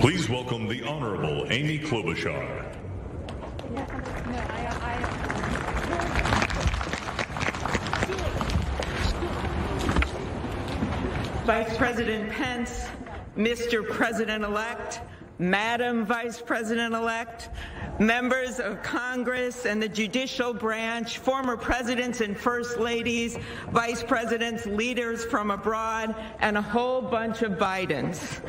Please welcome the Honorable Amy Klobuchar. Vice President Pence, Mr. President-elect, Madam Vice President-elect, members of Congress and the judicial branch, former presidents and first ladies, vice presidents, leaders from abroad, and a whole bunch of Bidens.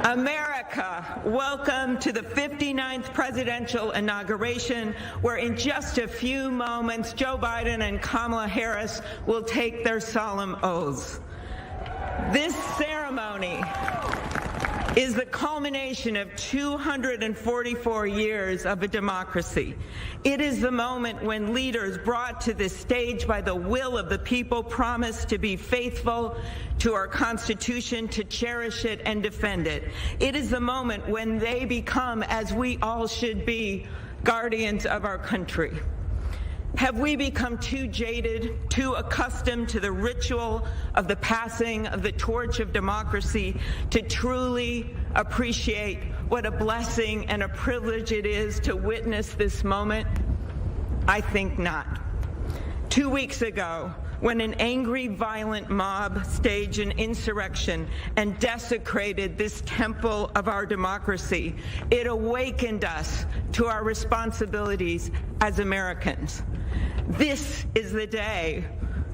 America, welcome to the 59th presidential inauguration, where in just a few moments, Joe Biden and Kamala Harris will take their solemn oaths. This ceremony is the culmination of 244 years of a democracy. It is the moment when leaders brought to this stage by the will of the people promise to be faithful to our Constitution, to cherish it and defend it. It is the moment when they become, as we all should be, guardians of our country. Have we become too jaded, too accustomed to the ritual of the passing of the torch of democracy to truly appreciate what a blessing and a privilege it is to witness this moment? I think not. 2 weeks ago, when an angry, violent mob staged an insurrection and desecrated this temple of our democracy, it awakened us to our responsibilities as Americans. This is the day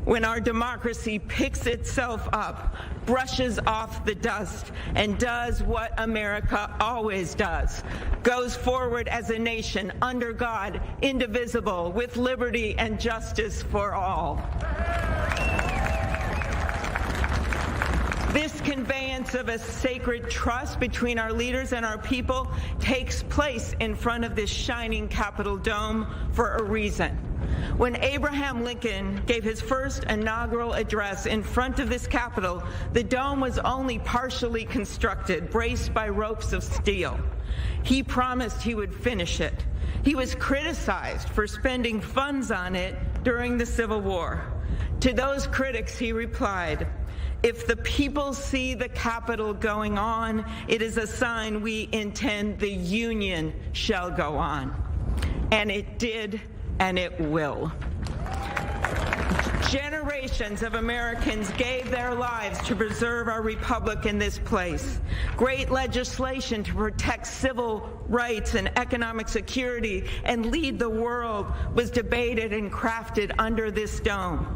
when our democracy picks itself up, brushes off the dust, and does what America always does: goes forward as a nation under God, indivisible, with liberty and justice for all. This conveyance of a sacred trust between our leaders and our people takes place in front of this shining Capitol dome for a reason. When Abraham Lincoln gave his first inaugural address in front of this Capitol, the dome was only partially constructed, braced by ropes of steel. He promised he would finish it. He was criticized for spending funds on it during the Civil War. To those critics, he replied, "If the people see the Capitol going on, it is a sign we intend the Union shall go on." And it did, and it will. Generations of Americans gave their lives to preserve our republic in this place. Great legislation to protect civil rights and economic security and lead the world was debated and crafted under this dome.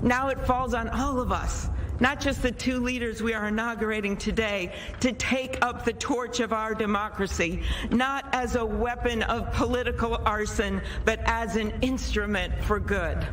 Now it falls on all of us, not just the two leaders we are inaugurating today, to take up the torch of our democracy, not as a weapon of political arson, but as an instrument for good.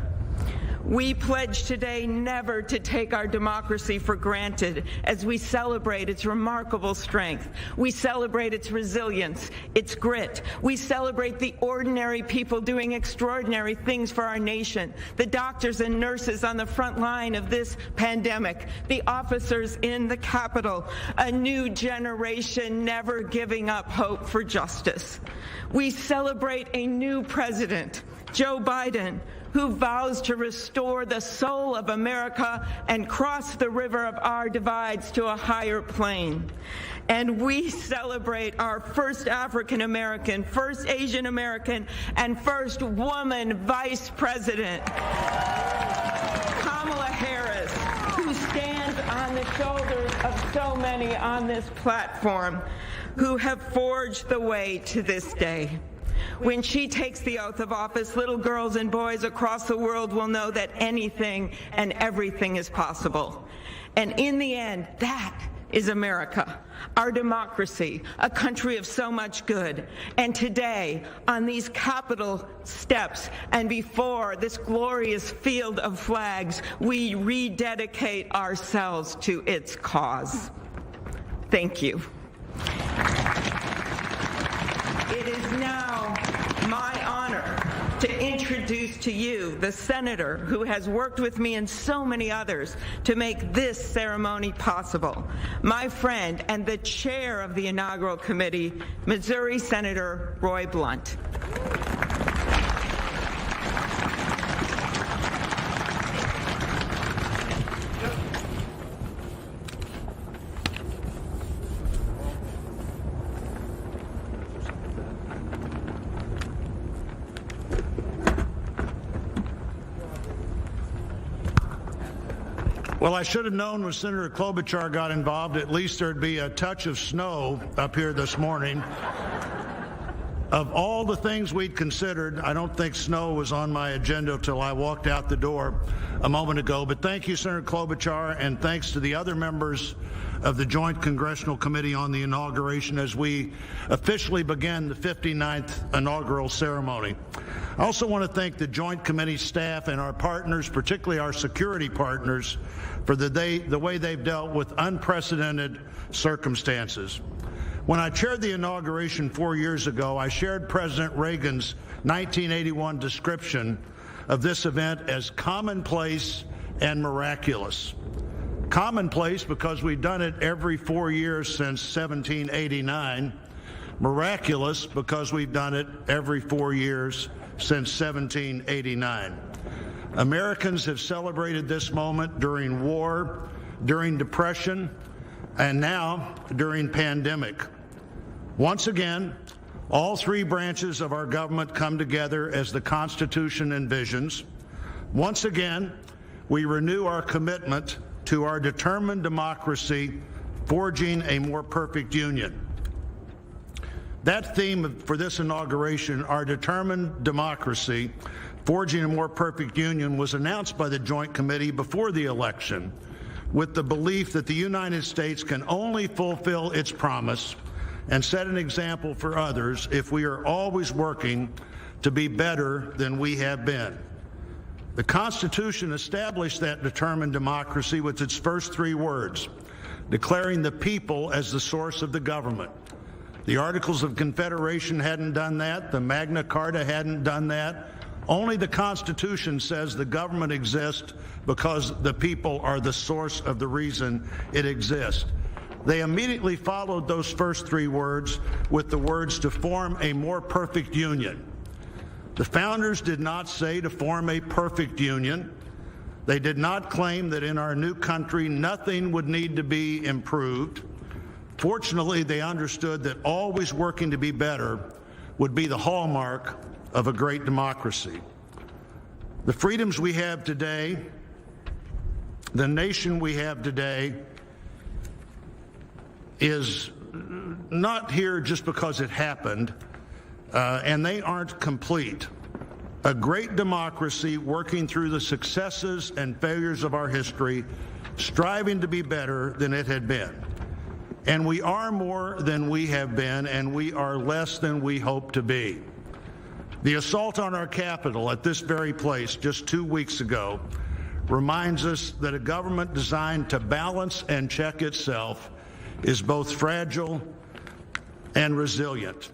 We pledge today never to take our democracy for granted as we celebrate its remarkable strength. We celebrate its resilience, its grit. We celebrate the ordinary people doing extraordinary things for our nation, the doctors and nurses on the front line of this pandemic, the officers in the Capitol, a new generation never giving up hope for justice. We celebrate a new president, Joe Biden, who vows to restore the soul of America and cross the river of our divides to a higher plane. And we celebrate our first African American, first Asian American, and first woman vice president, Kamala Harris, who stands on the shoulders of so many on this platform who have forged the way to this day. When she takes the oath of office, little girls and boys across the world will know that anything and everything is possible. And in the end, that is America, our democracy, a country of so much good. And today, on these Capitol steps and before this glorious field of flags, we rededicate ourselves to its cause. Thank you. It is now my honor to introduce to you the senator who has worked with me and so many others to make this ceremony possible, my friend and the chair of the inaugural committee, Missouri Senator Roy Blunt. Well, I should have known when Senator Klobuchar got involved, at least there'd be a touch of snow up here this morning. Of all the things we'd considered, I don't think snow was on my agenda till I walked out the door a moment ago. But thank you, Senator Klobuchar, and thanks to the other members of the Joint Congressional Committee on the Inauguration as we officially begin the 59th inaugural ceremony. I also want to thank the Joint Committee staff and our partners, particularly our security partners, for the way they've dealt with unprecedented circumstances. When I chaired the inauguration 4 years ago, I shared President Reagan's 1981 description of this event as commonplace and miraculous. Commonplace because we've done it every 4 years since 1789. Miraculous because we've done it every 4 years since 1789. Americans have celebrated this moment during war, during depression, and now during pandemic. Once again, all three branches of our government come together as the Constitution envisions. Once again, we renew our commitment to our determined democracy, forging a more perfect union. That theme for this inauguration, our determined democracy, forging a more perfect union, was announced by the Joint Committee before the election with the belief that the United States can only fulfill its promise and set an example for others if we are always working to be better than we have been. The Constitution established that determined democracy with its first three words, declaring the people as the source of the government. The Articles of Confederation hadn't done that. The Magna Carta hadn't done that. Only the Constitution says the government exists because the people are the source of the reason it exists. They immediately followed those first three words with the words to form a more perfect union. The founders did not say to form a perfect union. They did not claim that in our new country nothing would need to be improved. Fortunately, they understood that always working to be better would be the hallmark of a great democracy. The freedoms we have today, the nation we have today, is not here just because it happened, and they aren't complete. A great democracy working through the successes and failures of our history, striving to be better than it had been. And we are more than we have been, and we are less than we hope to be. The assault on our Capitol at this very place just 2 weeks ago reminds us that a government designed to balance and check itself is both fragile and resilient.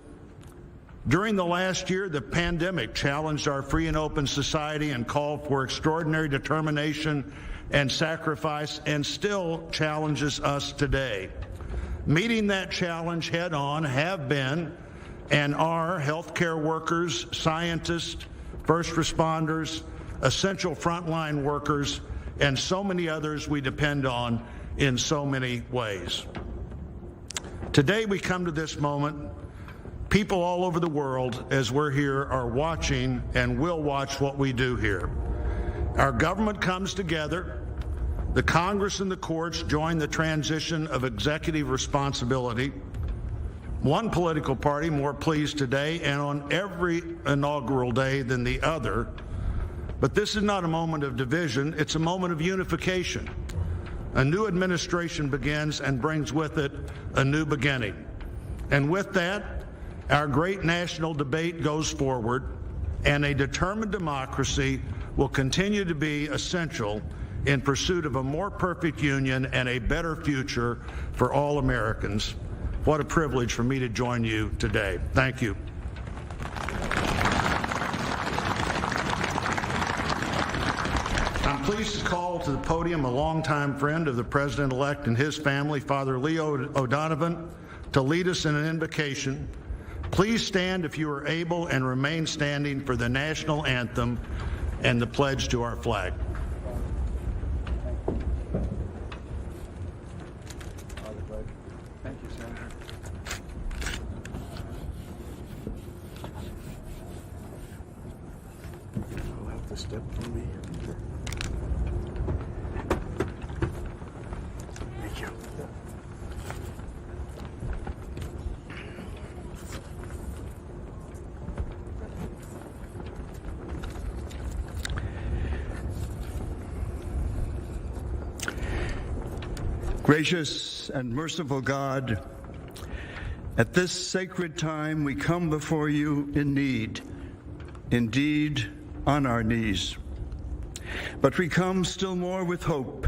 During the last year, the pandemic challenged our free and open society and called for extraordinary determination and sacrifice, and still challenges us today. Meeting that challenge head on have been and are healthcare workers, scientists, first responders, essential frontline workers, and so many others we depend on in so many ways. Today we come to this moment, people all over the world, as we're here, are watching and will watch what we do here. Our government comes together. The Congress and the courts join the transition of executive responsibility. One political party more pleased today and on every inaugural day than the other. But this is not a moment of division, it's a moment of unification. A new administration begins and brings with it a new beginning. And with that, our great national debate goes forward, and a determined democracy will continue to be essential in pursuit of a more perfect union and a better future for all Americans. What a privilege for me to join you today. Thank you. I'm pleased to call to the podium a longtime friend of the President-elect and his family, Father Leo O'Donovan, to lead us in an invocation. Please stand if you are able and remain standing for the national anthem and the pledge to our flag. Thank you, Senator. I'll have to step for me. Gracious and merciful God, at this sacred time we come before you in need, indeed on our knees. But we come still more with hope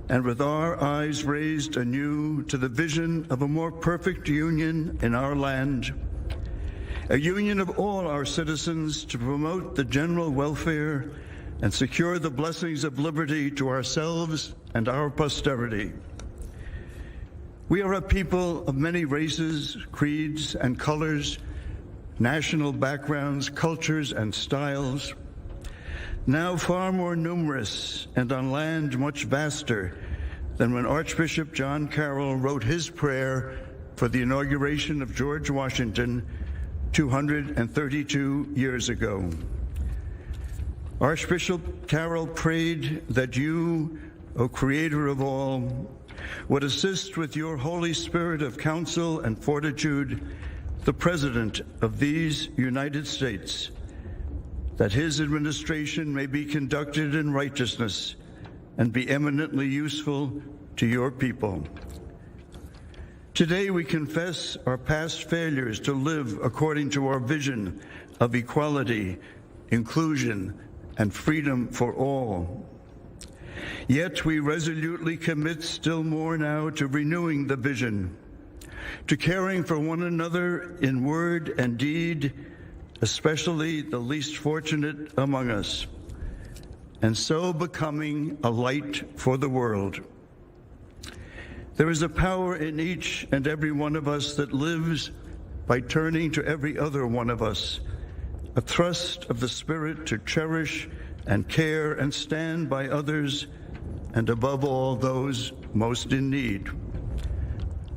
and with our eyes raised anew to the vision of a more perfect union in our land, a union of all our citizens to promote the general welfare and secure the blessings of liberty to ourselves and our posterity. We are a people of many races, creeds, and colors, national backgrounds, cultures, and styles, now far more numerous and on land much vaster than when Archbishop John Carroll wrote his prayer for the inauguration of George Washington 232 years ago. Archbishop Carroll prayed that you, O Creator of all, would assist with your Holy Spirit of counsel and fortitude the President of these United States, that his administration may be conducted in righteousness and be eminently useful to your people. Today we confess our past failures to live according to our vision of equality, inclusion, and freedom for all. Yet we resolutely commit still more now to renewing the vision, to caring for one another in word and deed, especially the least fortunate among us, and so becoming a light for the world. There is a power in each and every one of us that lives by turning to every other one of us, a thrust of the Spirit to cherish and care and stand by others, and above all, those most in need.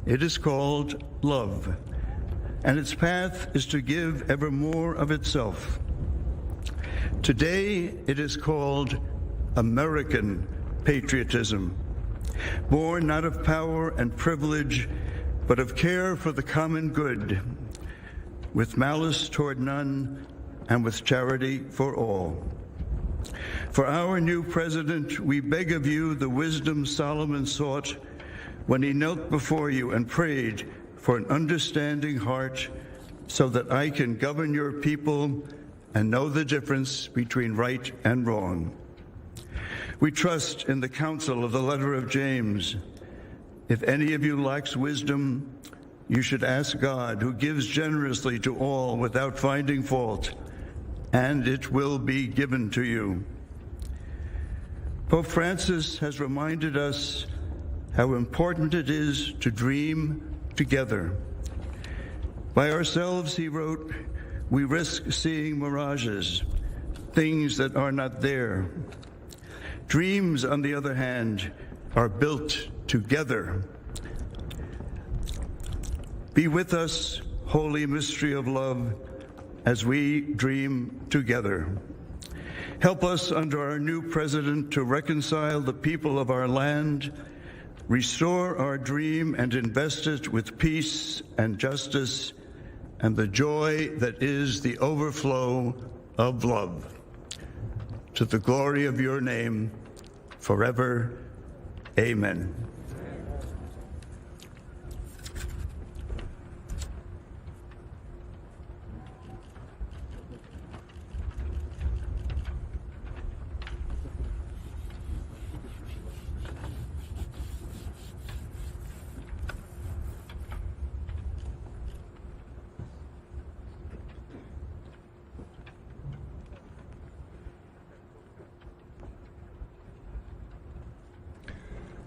It is called love, and its path is to give ever more of itself. Today, it is called American patriotism, born not of power and privilege, but of care for the common good, with malice toward none and with charity for all. For our new president, we beg of you the wisdom Solomon sought when he knelt before you and prayed for an understanding heart, so that I can govern your people and know the difference between right and wrong. We trust in the counsel of the letter of James. If any of you lacks wisdom, you should ask God, who gives generously to all without finding fault, and it will be given to you. Pope Francis has reminded us how important it is to dream together. By ourselves, he wrote, we risk seeing mirages, things that are not there. Dreams, on the other hand, are built together. Be with us, holy mystery of love, as we dream together. Help us under our new president to reconcile the people of our land, restore our dream and invest it with peace and justice and the joy that is the overflow of love. To the glory of your name, forever, amen.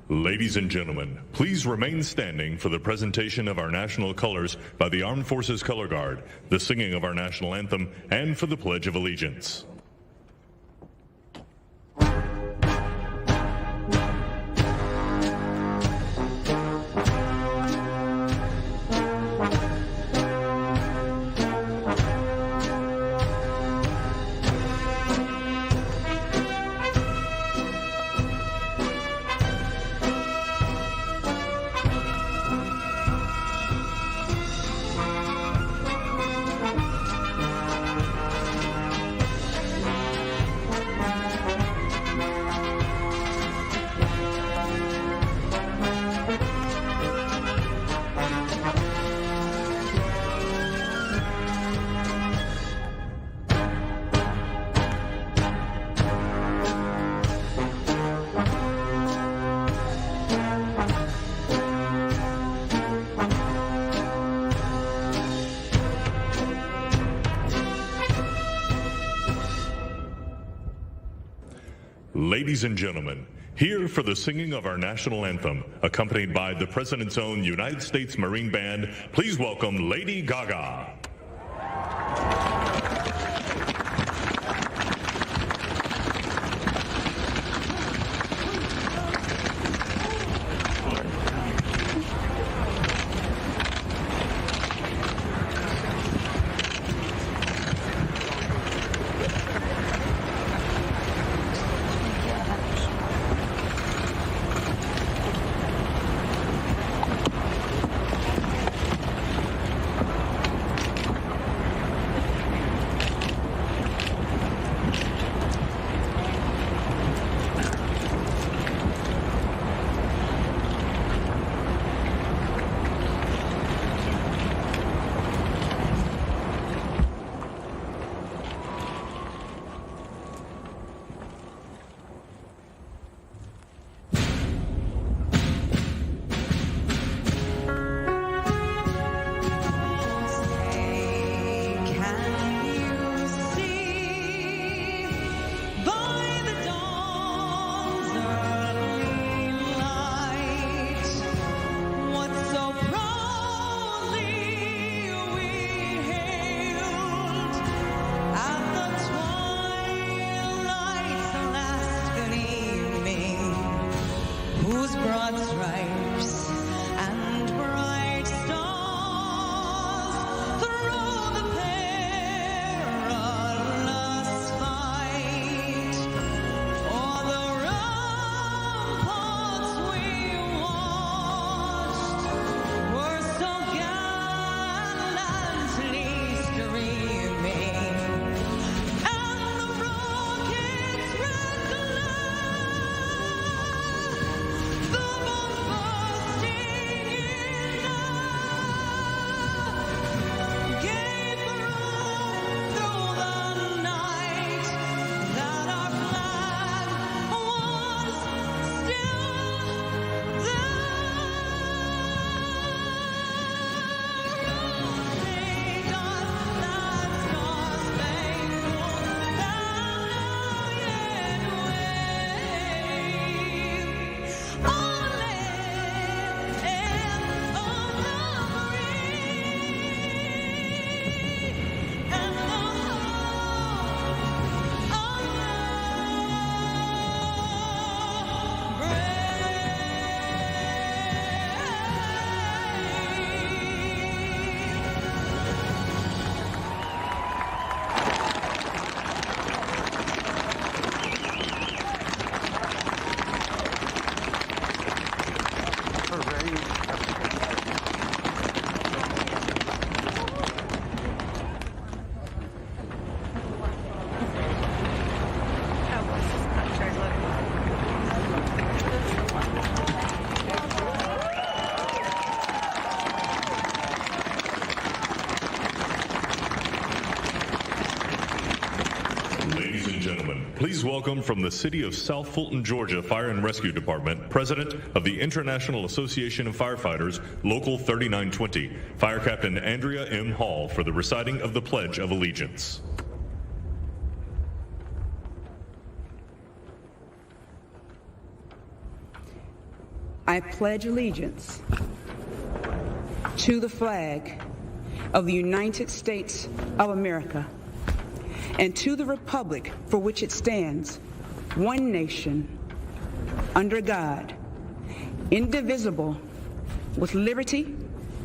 Ladies and gentlemen, please remain standing for the presentation of our national colors by the Armed Forces Color Guard, the singing of our national anthem, and for the Pledge of Allegiance. Ladies and gentlemen, here for the singing of our national anthem, accompanied by the President's own United States Marine Band, please welcome Lady Gaga. Please welcome from the city of South Fulton, Georgia Fire and Rescue Department, President of the International Association of Firefighters, Local 3920, Fire Captain Andrea M. Hall for the reciting of the Pledge of Allegiance. I pledge allegiance to the flag of the United States of America and to the republic for which it stands, one nation, under God, indivisible, with liberty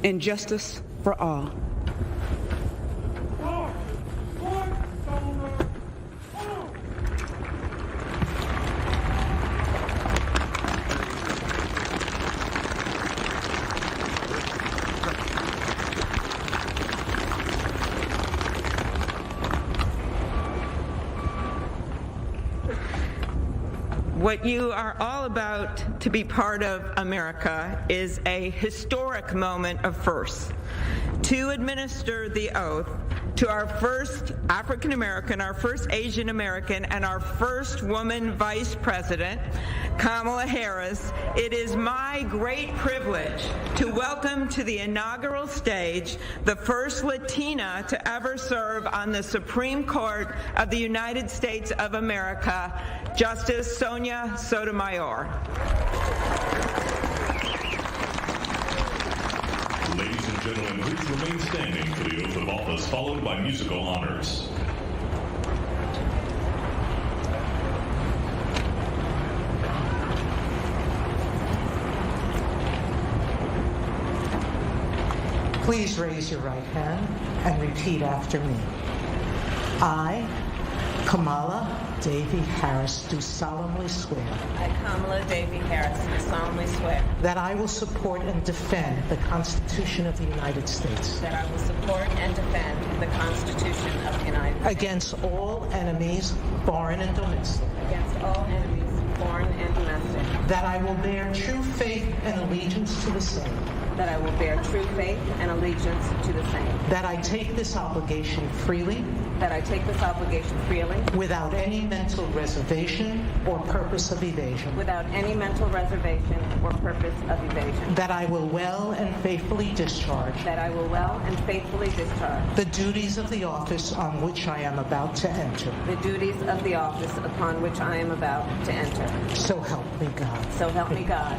and justice for all. What you are all about to be part of, America, is a historic moment of firsts. To administer the oath, to our first African American, our first Asian American, and our first woman Vice President, Kamala Harris, it is my great privilege to welcome to the inaugural stage the first Latina to ever serve on the Supreme Court of the United States of America, Justice Sonia Sotomayor. Ladies and gentlemen, please remain standing for the oath of office, followed by musical honors. Please raise your right hand and repeat after me. I, Kamala Davy Harris, do solemnly swear I, Kamala Davy Harris, do solemnly swear that I will support and defend the Constitution of the United States that I will support and defend the Constitution of the United States against all enemies, foreign and domestic, against all enemies, foreign and domestic, that I will bear true faith and allegiance to the same, that I will bear true faith and allegiance to the same, that I take this obligation freely that I take this obligation freely without any mental reservation or purpose of evasion, without any mental reservation or purpose of evasion, that I will well and faithfully discharge that I will well and faithfully discharge the duties of the office on which I am about to enter. the duties of the office upon which I am about to enter. So help me God. So help me God.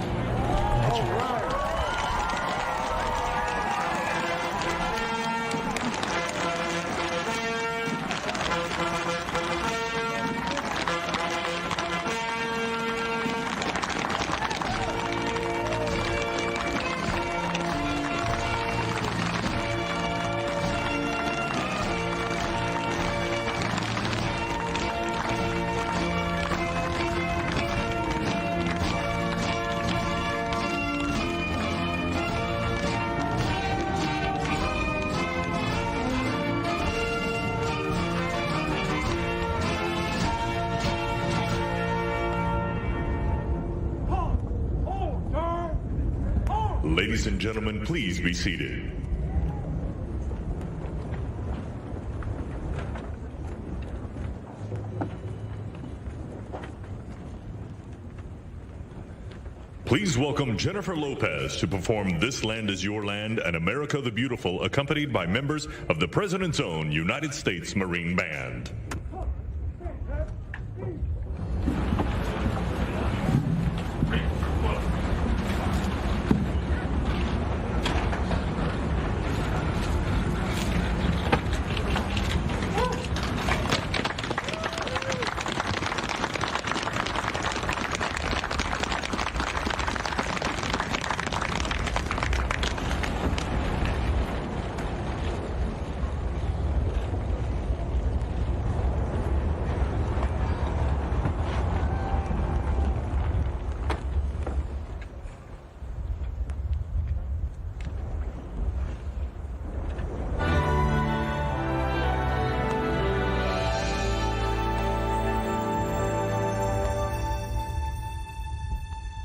Ladies and gentlemen, please be seated. Please welcome Jennifer Lopez to perform This Land Is Your Land and America the Beautiful, accompanied by members of the President's own United States Marine Band.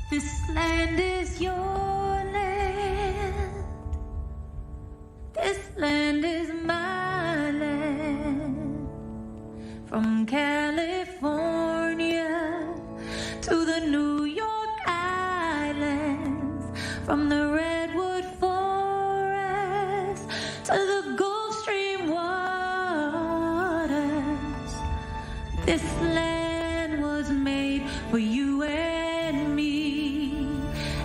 This land is your land. This land is my land. From California to the New York Islands, from the Redwood Forest to the Gulf Stream waters. This land was made for you and me.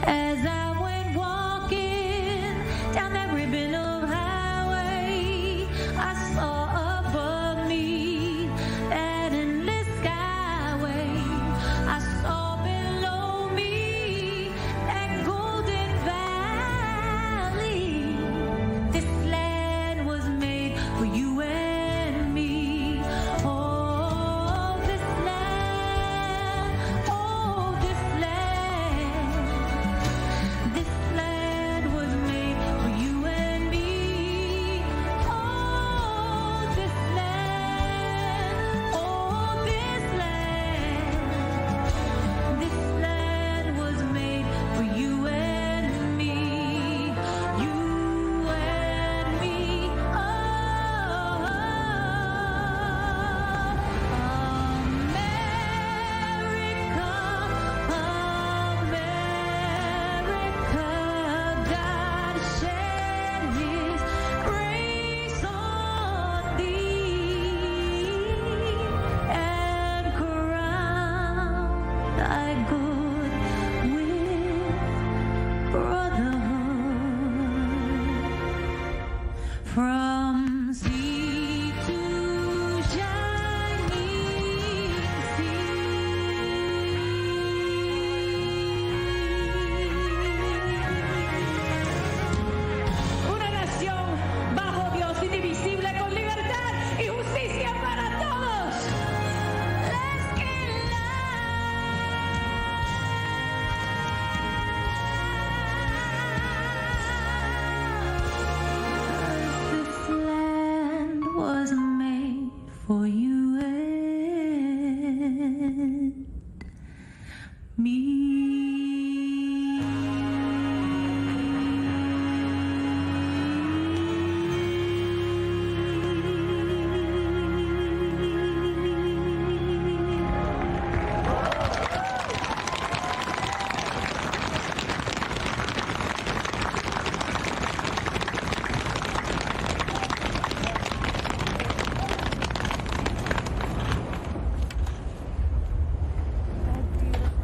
As I went walking down that ribbon of highway, I saw above me that endless skyway. I saw below me that golden valley. This land was made for you and me. Oh, this land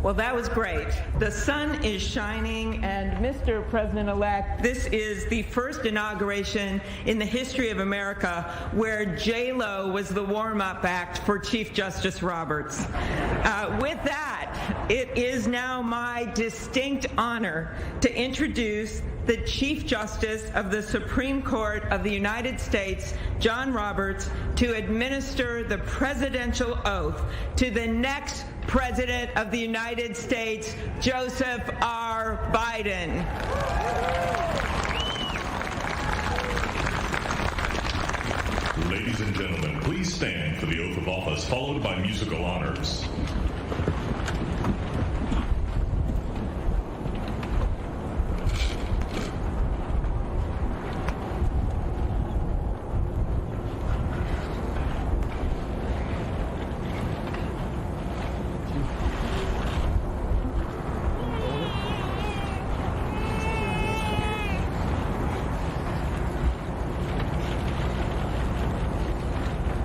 Well, that was great. The sun is shining, and Mr. President-elect, this is the first inauguration in the history of America where J-Lo was the warm-up act for Chief Justice Roberts. With that, it is now my distinct honor to introduce the Chief Justice of the Supreme Court of the United States, John Roberts, to administer the presidential oath to the next President of the United States, Joseph R. Biden. Ladies and gentlemen, please stand for the oath of office, followed by musical honors.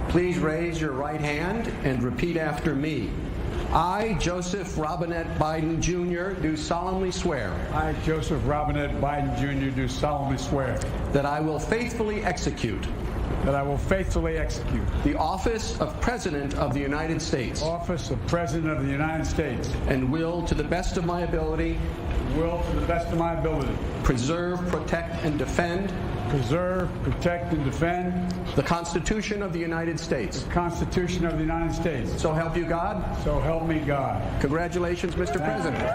Please raise your right hand and repeat after me. I, Joseph Robinette Biden, Jr., do solemnly swear. I, Joseph Robinette Biden, Jr., do solemnly swear. That I will faithfully execute. That I will faithfully execute. The office of President of the United States. Office of President of the United States. And will, to the best of my ability. Will, to the best of my ability. Preserve, protect, and defend. Preserve, protect, and defend. The Constitution of the United States. The Constitution of the United States. So help you God. So help me God. Congratulations, Mr. President.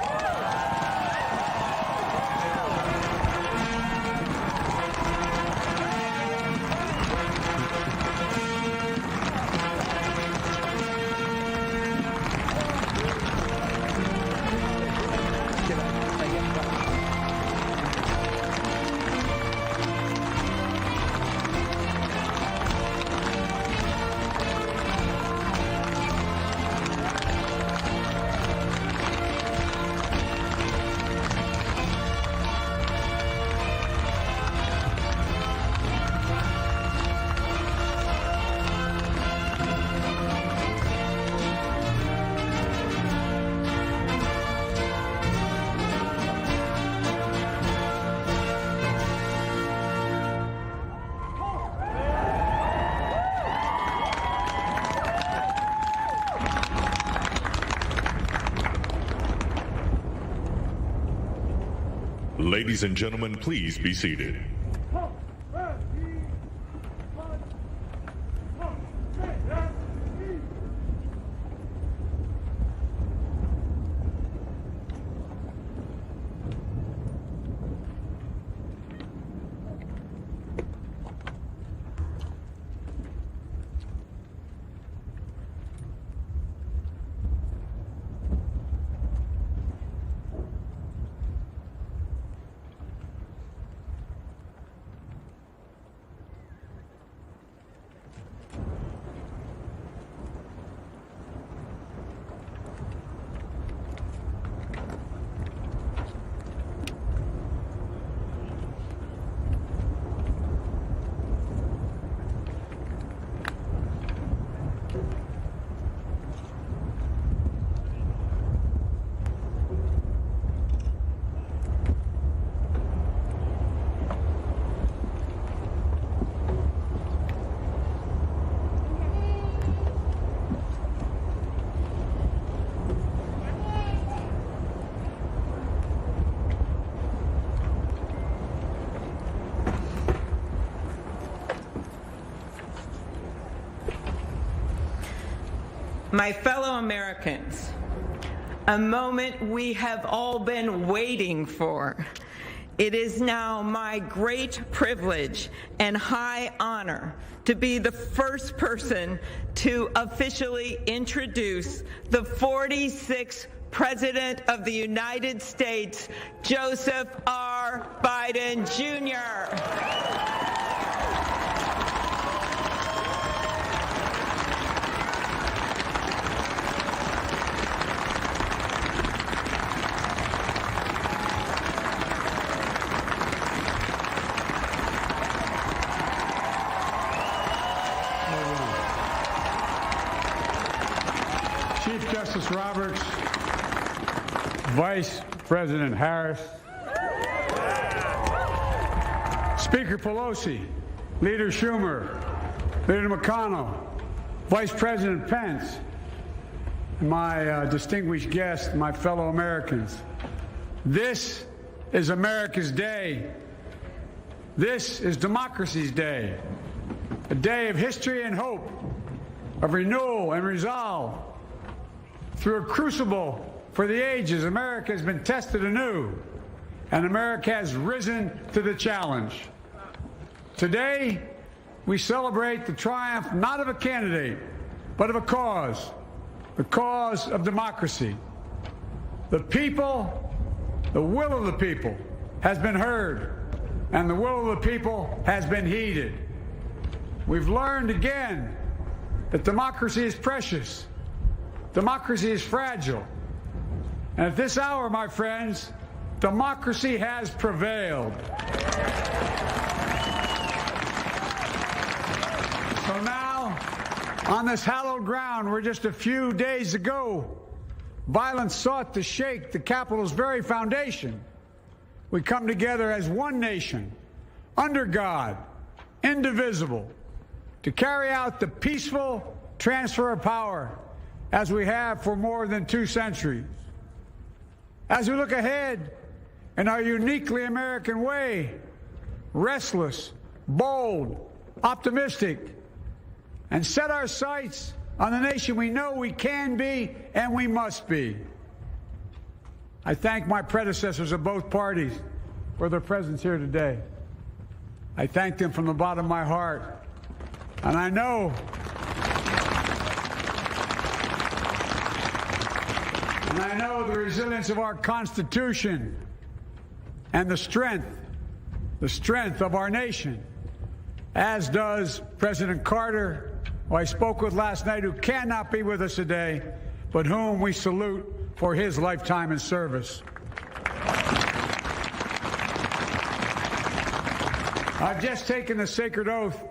Ladies and gentlemen, please be seated. My fellow Americans, a moment we have all been waiting for. It is now my great privilege and high honor to be the first person to officially introduce the 46th President of the United States, Joseph R. Biden, Jr. Chief Justice Roberts, Vice President Harris, Speaker Pelosi, Leader Schumer, Leader McConnell, Vice President Pence, and my distinguished guests, my fellow Americans. This is America's day. This is democracy's day, a day of history and hope, of renewal and resolve. Through a crucible for the ages, America has been tested anew, and America has risen to the challenge. Today, we celebrate the triumph not of a candidate, but of a cause, the cause of democracy. The people, the will of the people has been heard, and the will of the people has been heeded. We've learned again that democracy is precious, democracy is fragile, and at this hour, my friends, democracy has prevailed. So now, on this hallowed ground where just a few days ago, violence sought to shake the Capitol's very foundation, we come together as one nation, under God, indivisible, to carry out the peaceful transfer of power as we have for more than 2 centuries. As we look ahead in our uniquely American way, restless, bold, optimistic, and set our sights on the nation we know we can be and we must be. I thank my predecessors of both parties for their presence here today. I thank them from the bottom of my heart. And I know the resilience of our Constitution and the strength of our nation, as does President Carter, who I spoke with last night, who cannot be with us today, but whom we salute for his lifetime in service. I've just taken the sacred oath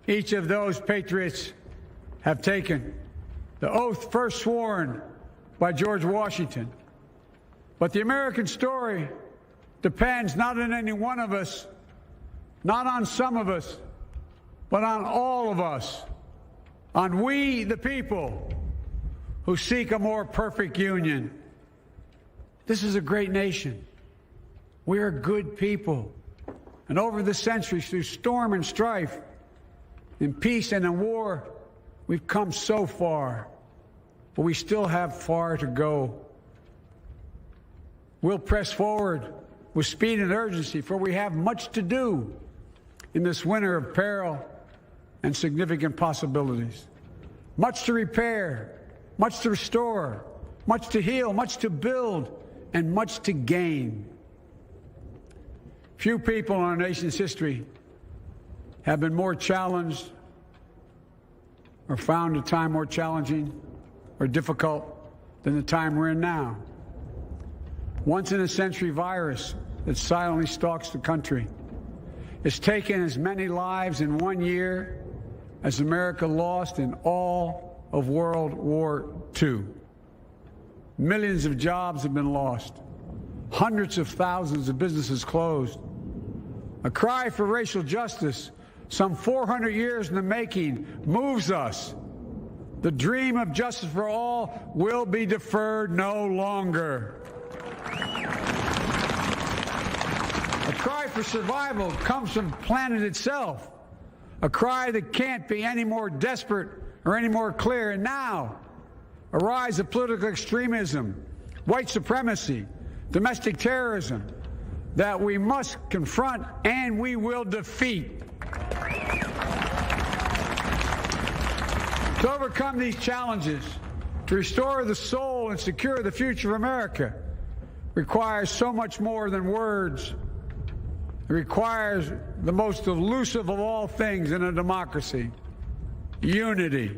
each of those patriots have taken, the oath first sworn by George Washington. But the American story depends not on any one of us, not on some of us, but on all of us, on we the people who seek a more perfect union. This is a great nation. We are good people. And over the centuries, through storm and strife, in peace and in war, we've come so far. But we still have far to go. We'll press forward with speed and urgency, for we have much to do in this winter of peril and significant possibilities. Much to repair, much to restore, much to heal, much to build, and much to gain. Few people in our nation's history have been more challenged or found a time more challenging or difficult than the time we're in now. Once-in-a-century virus that silently stalks the country has taken as many lives in 1 year as America lost in all of World War II. Millions of jobs have been lost. Hundreds of thousands of businesses closed. A cry for racial justice, some 400 years in the making, moves us. The dream of justice for all will be deferred no longer. A cry for survival comes from the planet itself. A cry that can't be any more desperate or any more clear. And now, a rise of political extremism, white supremacy, domestic terrorism, that we must confront and we will defeat. To overcome these challenges, to restore the soul and secure the future of America, requires so much more than words. It requires the most elusive of all things in a democracy: unity.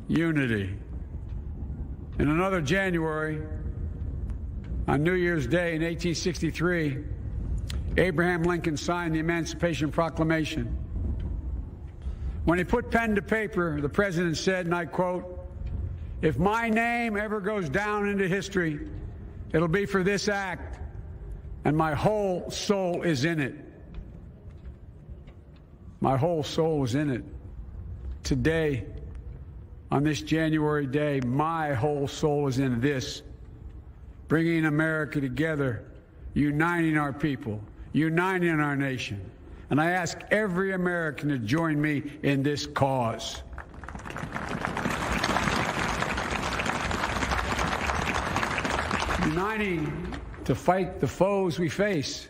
Unity. In another January, on New Year's Day in 1863, Abraham Lincoln signed the Emancipation Proclamation. When he put pen to paper, the president said, and I quote, "If my name ever goes down into history, It'll be for this act, and my whole soul is in it. My whole soul is in it. Today, on this January day, my whole soul is in this, bringing America together, uniting our people, uniting our nation. And I ask every American to join me in this cause. Uniting to fight the foes we face: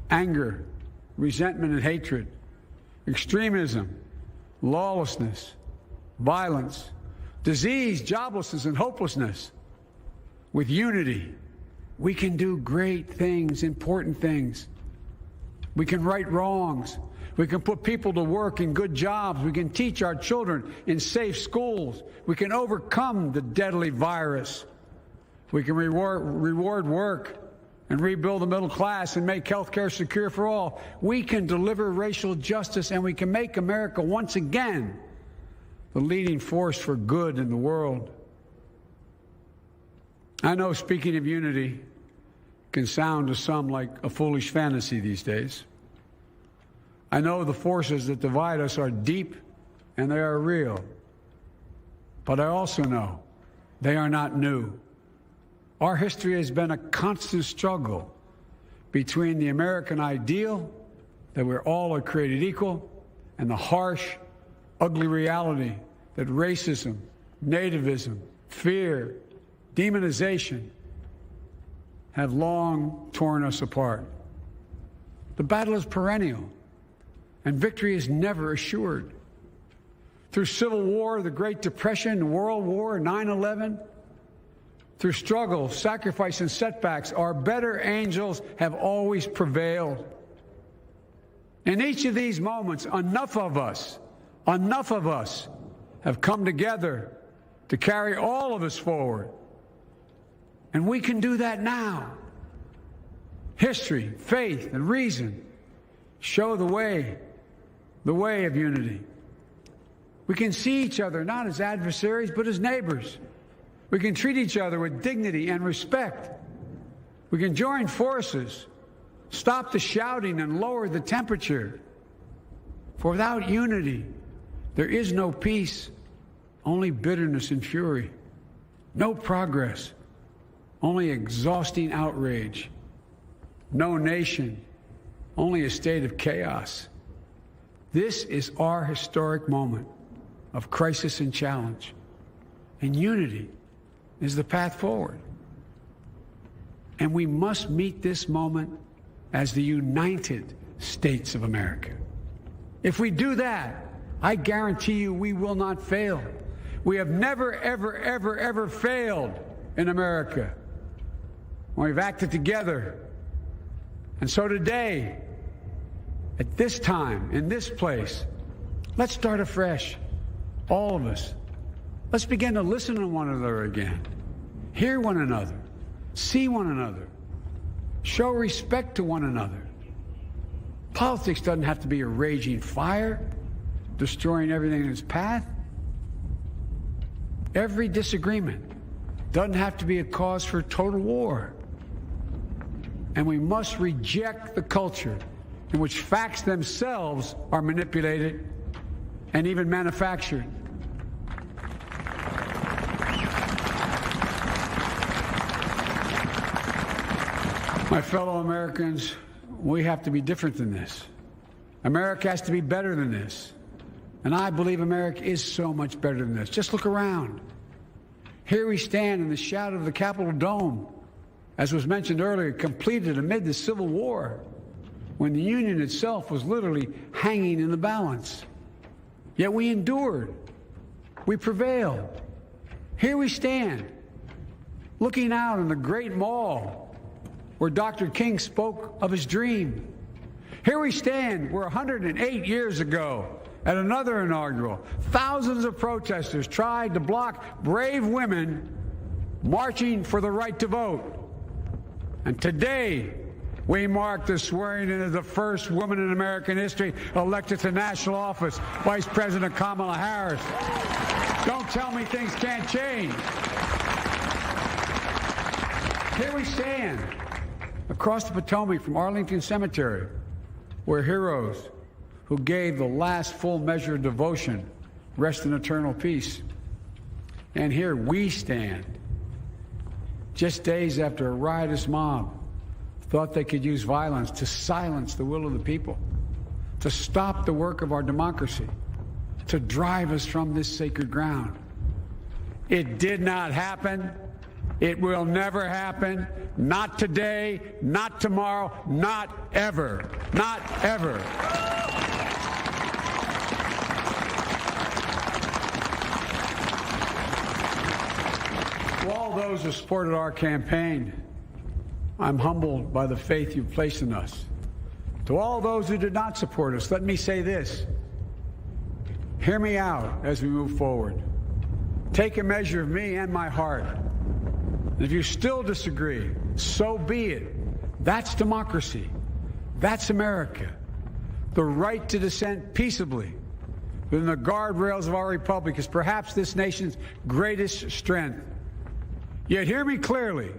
anger, resentment and hatred, extremism, lawlessness, violence, disease, joblessness, and hopelessness. With unity, we can do great things, important things. We can right wrongs. We can put people to work in good jobs. We can teach our children in safe schools. We can overcome the deadly virus. We can reward work and rebuild the middle class and make health care secure for all. We can deliver racial justice, and we can make America once again the leading force for good in the world. I know speaking of unity can sound to some like a foolish fantasy these days. I know the forces that divide us are deep and they are real. But I also know they are not new. Our history has been a constant struggle between the American ideal that we're all are created equal and the harsh, ugly reality that racism, nativism, fear, demonization have long torn us apart. The battle is perennial, and victory is never assured. Through Civil War, the Great Depression, World War, 9/11, through struggle, sacrifice, and setbacks, our better angels have always prevailed. In each of these moments, enough of us have come together to carry all of us forward. And we can do that now. History, faith, and reason show the way of unity. We can see each other not as adversaries, but as neighbors. We can treat each other with dignity and respect. We can join forces, stop the shouting, and lower the temperature. For without unity, there is no peace, only bitterness and fury. No progress, only exhausting outrage. No nation, only a state of chaos. This is our historic moment of crisis and challenge, and unity is the path forward. And we must meet this moment as the United States of America. If we do that, I guarantee you we will not fail. We have never, ever, ever, ever failed in America when we've acted together. And so today, at this time, in this place, let's start afresh, all of us. Let's begin to listen to one another again, hear one another, see one another, show respect to one another. Politics doesn't have to be a raging fire, destroying everything in its path. Every disagreement doesn't have to be a cause for total war. And we must reject the culture in which facts themselves are manipulated and even manufactured. My fellow Americans, we have to be different than this. America has to be better than this. And I believe America is so much better than this. Just look around. Here we stand in the shadow of the Capitol Dome, as was mentioned earlier, completed amid the Civil War, when the Union itself was literally hanging in the balance. Yet we endured. We prevailed. Here we stand, looking out on the great mall where Dr. King spoke of his dream. Here we stand where 108 years ago, at another inaugural, thousands of protesters tried to block brave women marching for the right to vote. And today, we mark the swearing in of the first woman in American history elected to national office, Vice President Kamala Harris. Don't tell me things can't change. Here we stand across the Potomac from Arlington Cemetery, where heroes who gave the last full measure of devotion rest in eternal peace. And here we stand, just days after a riotous mob thought they could use violence to silence the will of the people, to stop the work of our democracy, to drive us from this sacred ground. It did not happen. It will never happen. Not today, not tomorrow, not ever. Not ever. To all those who supported our campaign, I'm humbled by the faith you've placed in us. To all those who did not support us, let me say this. Hear me out as we move forward. Take a measure of me and my heart. And if you still disagree, so be it. That's democracy. That's America. The right to dissent peaceably within the guardrails of our republic is perhaps this nation's greatest strength. Yet hear me clearly.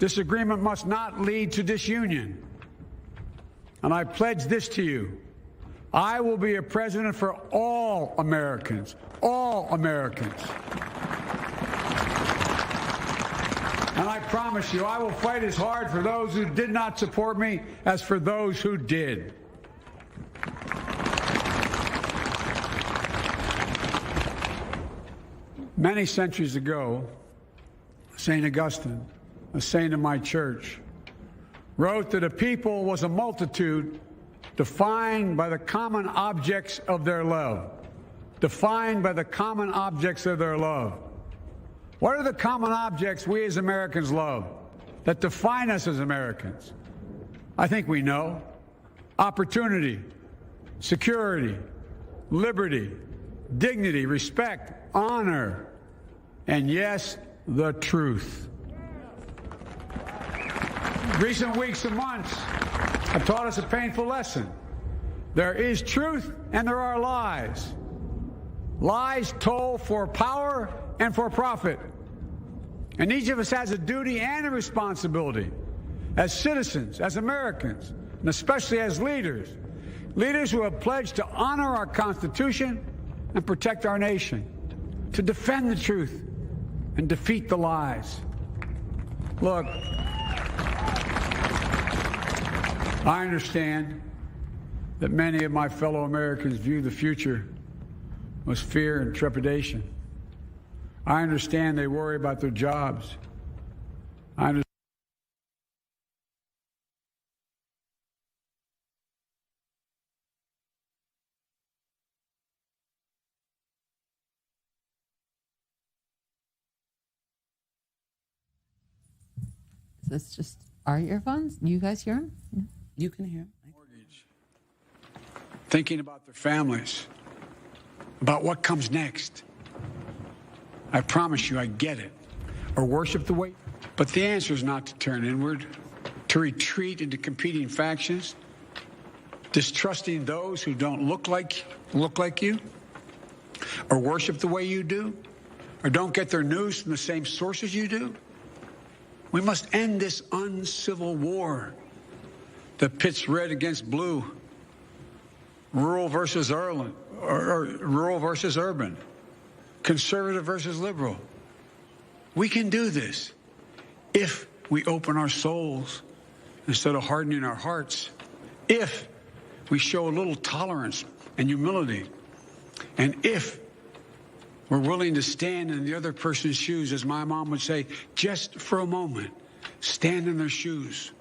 Disagreement must not lead to disunion. And I pledge this to you. I will be a president for all Americans. All Americans. And I promise you, I will fight as hard for those who did not support me as for those who did. Many centuries ago, St. Augustine, a saint of my church, wrote that a people was a multitude defined by the common objects of their love. Defined by the common objects of their love. What are the common objects we as Americans love that define us as Americans? I think we know. Opportunity, security, liberty, dignity, respect, honor, and yes, the truth. Recent weeks and months have taught us a painful lesson. There is truth and there are lies. Lies told for power and for profit. And each of us has a duty and a responsibility as citizens, as Americans, and especially as leaders. Leaders who have pledged to honor our Constitution and protect our nation, to defend the truth and defeat the lies. Look, I understand that many of my fellow Americans view the future with fear and trepidation. I understand they worry about their jobs. I understand. Is this just our earphones? You guys hear them? No? You can hear. Mortgage. Thinking about their families, about what comes next. I promise you, I get it. Or worship the way. But the answer is not to turn inward, to retreat into competing factions, distrusting those who don't look like you, or worship the way you do, or don't get their news from the same sources you do. We must end this uncivil war that pits red against blue, rural versus urban, conservative versus liberal. We can do this if we open our souls instead of hardening our hearts, if we show a little tolerance and humility, and if we're willing to stand in the other person's shoes, as my mom would say, just for a moment, stand in their shoes.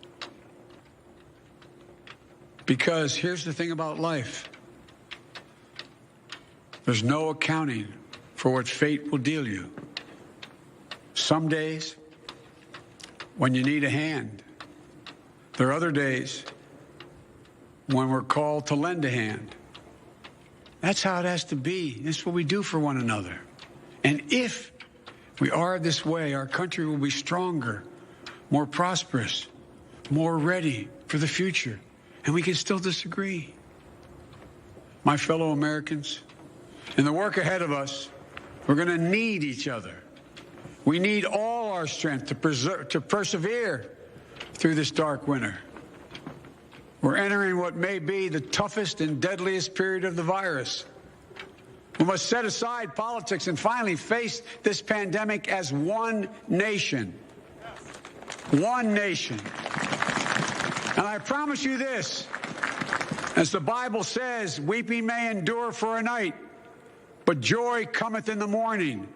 Because here's the thing about life. There's no accounting for what fate will deal you. Some days, when you need a hand. There are other days when we're called to lend a hand. That's how it has to be. This is what we do for one another. And if we are this way, our country will be stronger, more prosperous, more ready for the future. And we can still disagree. My fellow Americans, in the work ahead of us, we're going to need each other. We need all our strength to persevere through this dark winter. We're entering what may be the toughest and deadliest period of the virus. We must set aside politics and finally face this pandemic as one nation. One nation. And I promise you this, as the Bible says, weeping may endure for a night, but joy cometh in the morning.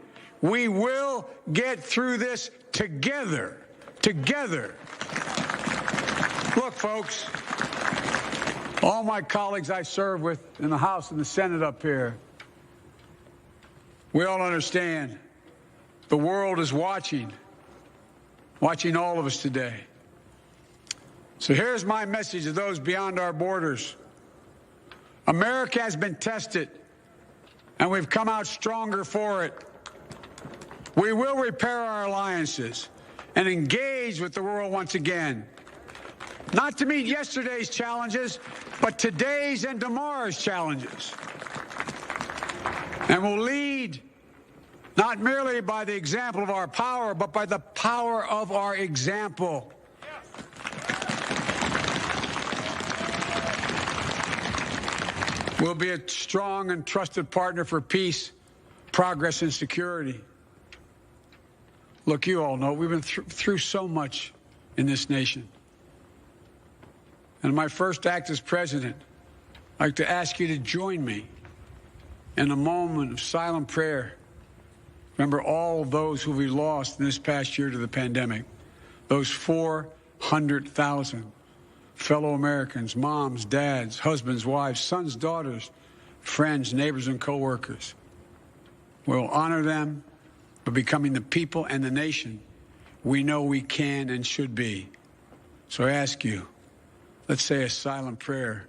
We will get through this together. Together. Look, folks, all my colleagues I serve with in the House and the Senate up here, we all understand the world is watching all of us today. So here's my message to those beyond our borders. America has been tested, and we've come out stronger for it. We will repair our alliances and engage with the world once again, not to meet yesterday's challenges, but today's and tomorrow's challenges. And we'll lead not merely by the example of our power, but by the power of our example. We'll be a strong and trusted partner for peace, progress, and security. Look, you all know we've been through so much in this nation. And in my first act as president, I'd like to ask you to join me in a moment of silent prayer. Remember all of those who we lost in this past year to the pandemic. Those 400,000 fellow Americans, moms, dads, husbands, wives, sons, daughters, friends, neighbors, and coworkers. We'll honor them by becoming the people and the nation we know we can and should be. So I ask you, let's say a silent prayer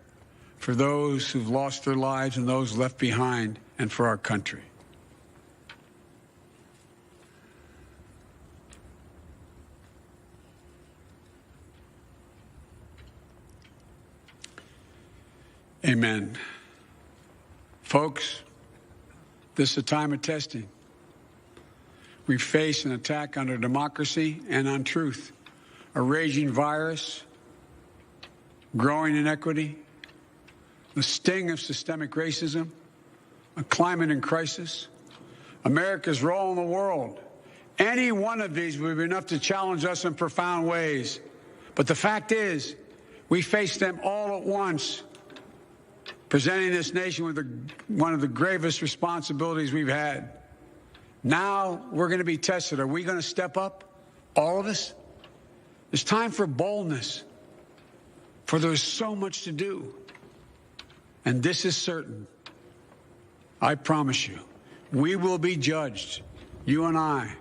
for those who've lost their lives and those left behind, and for our country. Amen. Folks, this is a time of testing. We face an attack on our democracy and on truth, a raging virus, growing inequity, the sting of systemic racism, a climate in crisis, America's role in the world. Any one of these would be enough to challenge us in profound ways. But the fact is, we face them all at once, presenting this nation with one of the gravest responsibilities we've had. Now we're going to be tested. Are we going to step up, all of us? It's time for boldness, for there's so much to do. And this is certain. I promise you, we will be judged, you and I,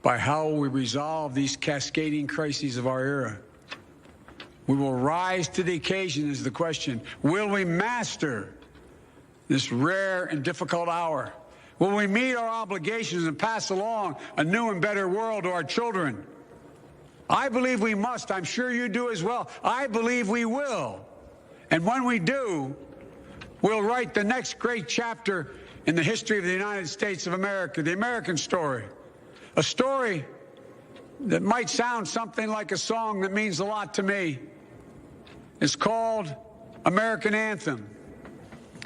by how we resolve these cascading crises of our era. We will rise to the occasion is the question. Will we master this rare and difficult hour? Will we meet our obligations and pass along a new and better world to our children? I believe we must. I'm sure you do as well. I believe we will. And when we do, we'll write the next great chapter in the history of the United States of America, the American story. A story that might sound something like a song that means a lot to me. It's called American Anthem.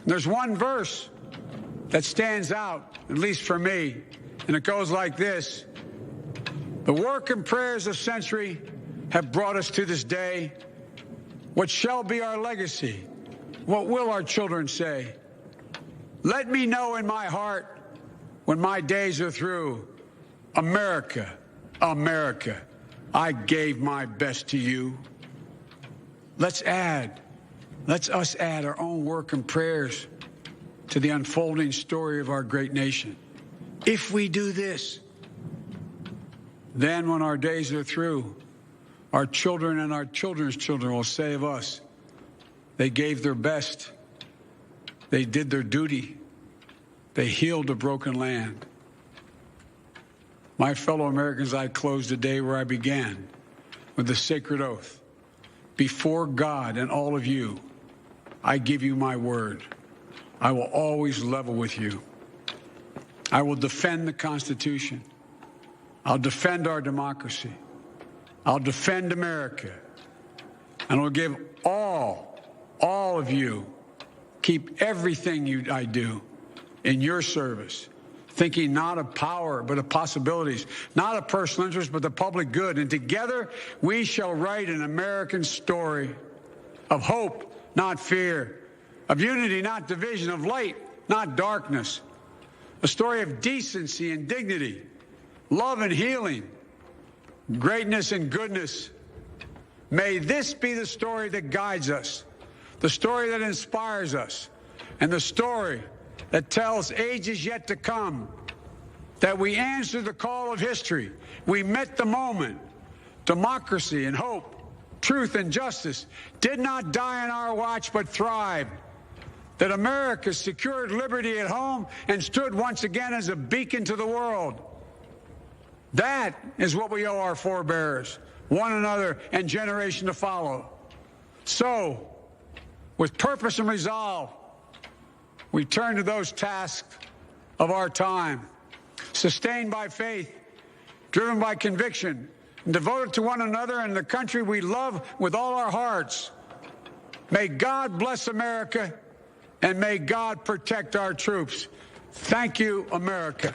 There's one verse that stands out, at least for me, and it goes like this. The work and prayers of century have brought us to this day. What shall be our legacy? What will our children say? Let me know in my heart when my days are through. America, America, I gave my best to you. Let's us add our own work and prayers to the unfolding story of our great nation. If we do this, then when our days are through, our children and our children's children will say of us, they gave their best, they did their duty, they healed a broken land. My fellow Americans, I close the day where I began, with the sacred oath. Before God and all of you, I give you my word. I will always level with you. I will defend the Constitution. I'll defend our democracy. I'll defend America. And I'll give all of you, keep everything I do in your service, thinking not of power, but of possibilities, not of personal interest, but the public good. And together we shall write an American story of hope, not fear, of unity, not division, of light, not darkness, a story of decency and dignity, love and healing, greatness and goodness. May this be the story that guides us, the story that inspires us, and the story that tells ages yet to come that we answered the call of history. We met the moment. Democracy and hope, truth and justice did not die on our watch but thrived. That America secured liberty at home and stood once again as a beacon to the world. That is what we owe our forebears, one another, and generation to follow. So, with purpose and resolve, we turn to those tasks of our time, sustained by faith, driven by conviction, and devoted to one another and the country we love with all our hearts. May God bless America, and may God protect our troops. Thank you, America.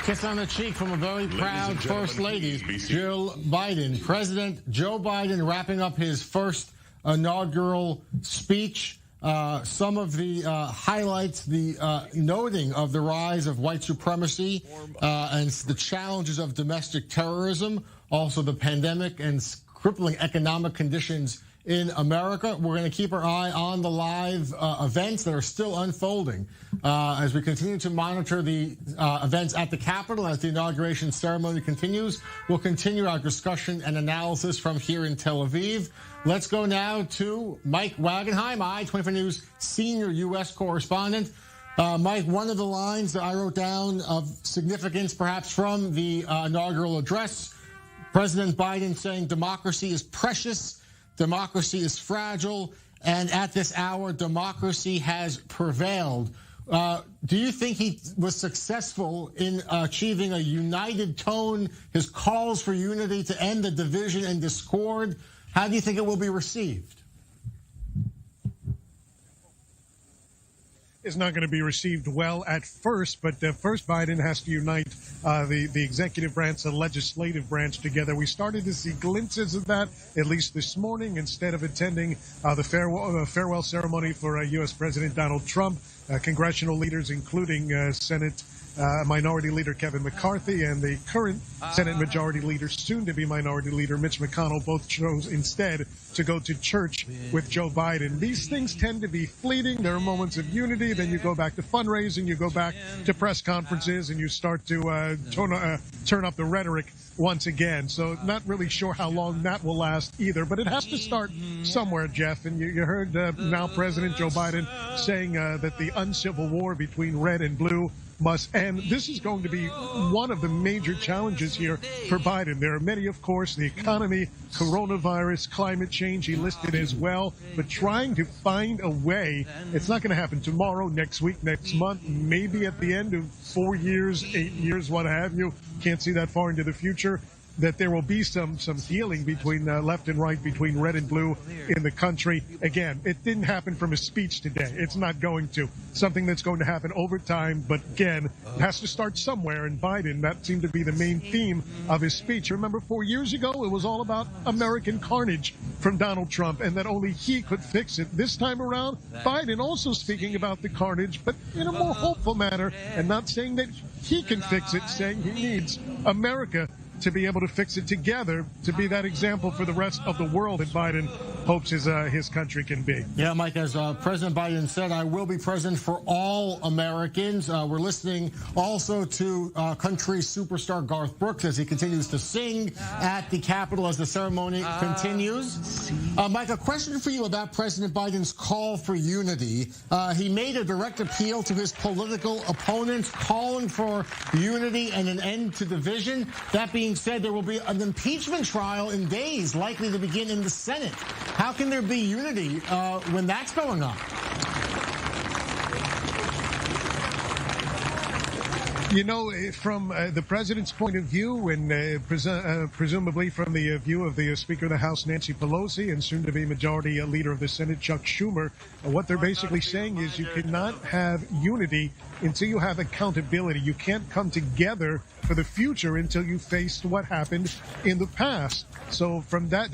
Kiss on the cheek from a very proud First Lady, Jill Biden. President Joe Biden wrapping up his first inaugural speech. Some of the highlights, the noting of the rise of white supremacy and the challenges of domestic terrorism, also the pandemic and crippling economic conditions in America. We're going to keep our eye on the live events that are still unfolding as we continue to monitor the events at the Capitol as the inauguration ceremony continues. We'll continue our discussion and analysis from here in Tel Aviv. Let's go now to Mike Wagenheim, I-24 News senior U.S. correspondent. Mike, one of the lines that I wrote down of significance perhaps from the inaugural address, President Biden saying democracy is precious, democracy is fragile, and at this hour, democracy has prevailed. Do you think he was successful in achieving a united tone, his calls for unity to end the division and discord? How do you think it will be received? Is not going to be received well at first, but first Biden has to unite the executive branch, the legislative branch together. We started to see glimpses of that, at least this morning, instead of attending the farewell ceremony for U.S. President Donald Trump. Congressional leaders, including Senate Minority Leader Kevin McCarthy and the current Senate Majority Leader, soon-to-be Minority Leader Mitch McConnell, both chose instead to go to church with Joe Biden. These things tend to be fleeting. There are moments of unity. Then you go back to fundraising. You go back to press conferences, and you start to turn up the rhetoric once again. So not really sure how long that will last either. But it has to start somewhere, Jeff. And you heard now President Joe Biden saying that the uncivil war between red and blue must end. This is going to be one of the major challenges here for Biden. There are many, of course, the economy, coronavirus, climate change, he listed as well. But trying to find a way, it's not going to happen tomorrow, next week, next month, maybe at the end of 4 years, 8 years, what have you. Can't see that far into the future. That there will be some healing between left and right, between red and blue in the country. Again, it didn't happen from a speech today. It's not going to. Something that's going to happen over time, but again, it has to start somewhere. And Biden, that seemed to be the main theme of his speech. Remember, 4 years ago, it was all about American carnage from Donald Trump and that only he could fix it. This time around, Biden also speaking about the carnage, but in a more hopeful manner and not saying that he can fix it, saying he needs America to be able to fix it together, to be that example for the rest of the world that Biden hopes his country can be. Yeah, Mike, as President Biden said, I will be president for all Americans. We're listening also to country superstar Garth Brooks as he continues to sing at the Capitol as the ceremony continues. Mike, a question for you about President Biden's call for unity. He made a direct appeal to his political opponents, calling for unity and an end to division. That being said, there will be an impeachment trial in days, likely to begin in the Senate. How can there be unity when that's going on? You know, from the president's point of view, and presumably from the view of the Speaker of the House, Nancy Pelosi, and soon-to-be Majority Leader of the Senate, Chuck Schumer, what they're basically saying is you cannot have unity until you have accountability. You can't come together for the future until you faced what happened in the past. So from that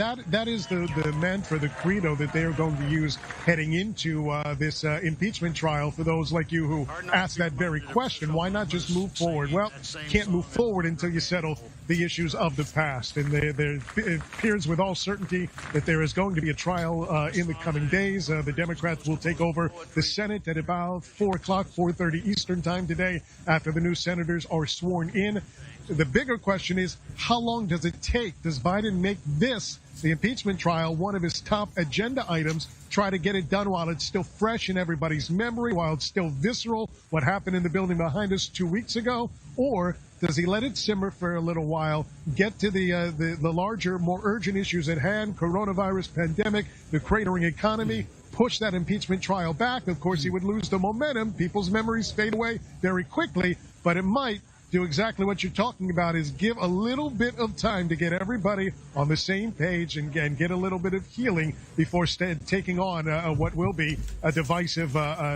is the mantra, the credo that they are going to use heading into this impeachment trial. For those like you who ask that very question, why not just move forward? Well, can't move forward until you settle the issues of the past. And it appears with all certainty that there is going to be a trial in the coming days. The Democrats will take over the Senate at about 4 o'clock, 4:30 Eastern time today after the new senators are sworn in. The bigger question is, how long does it take? Does Biden make this, the impeachment trial, one of his top agenda items, try to get it done while it's still fresh in everybody's memory, while it's still visceral, what happened in the building behind us 2 weeks ago? Or does he let it simmer for a little while, get to the larger, more urgent issues at hand, coronavirus pandemic, the cratering economy, push that impeachment trial back? Of course, he would lose the momentum. People's memories fade away very quickly, but it might do exactly what you're talking about, is give a little bit of time to get everybody on the same page and get a little bit of healing before taking on what will be a divisive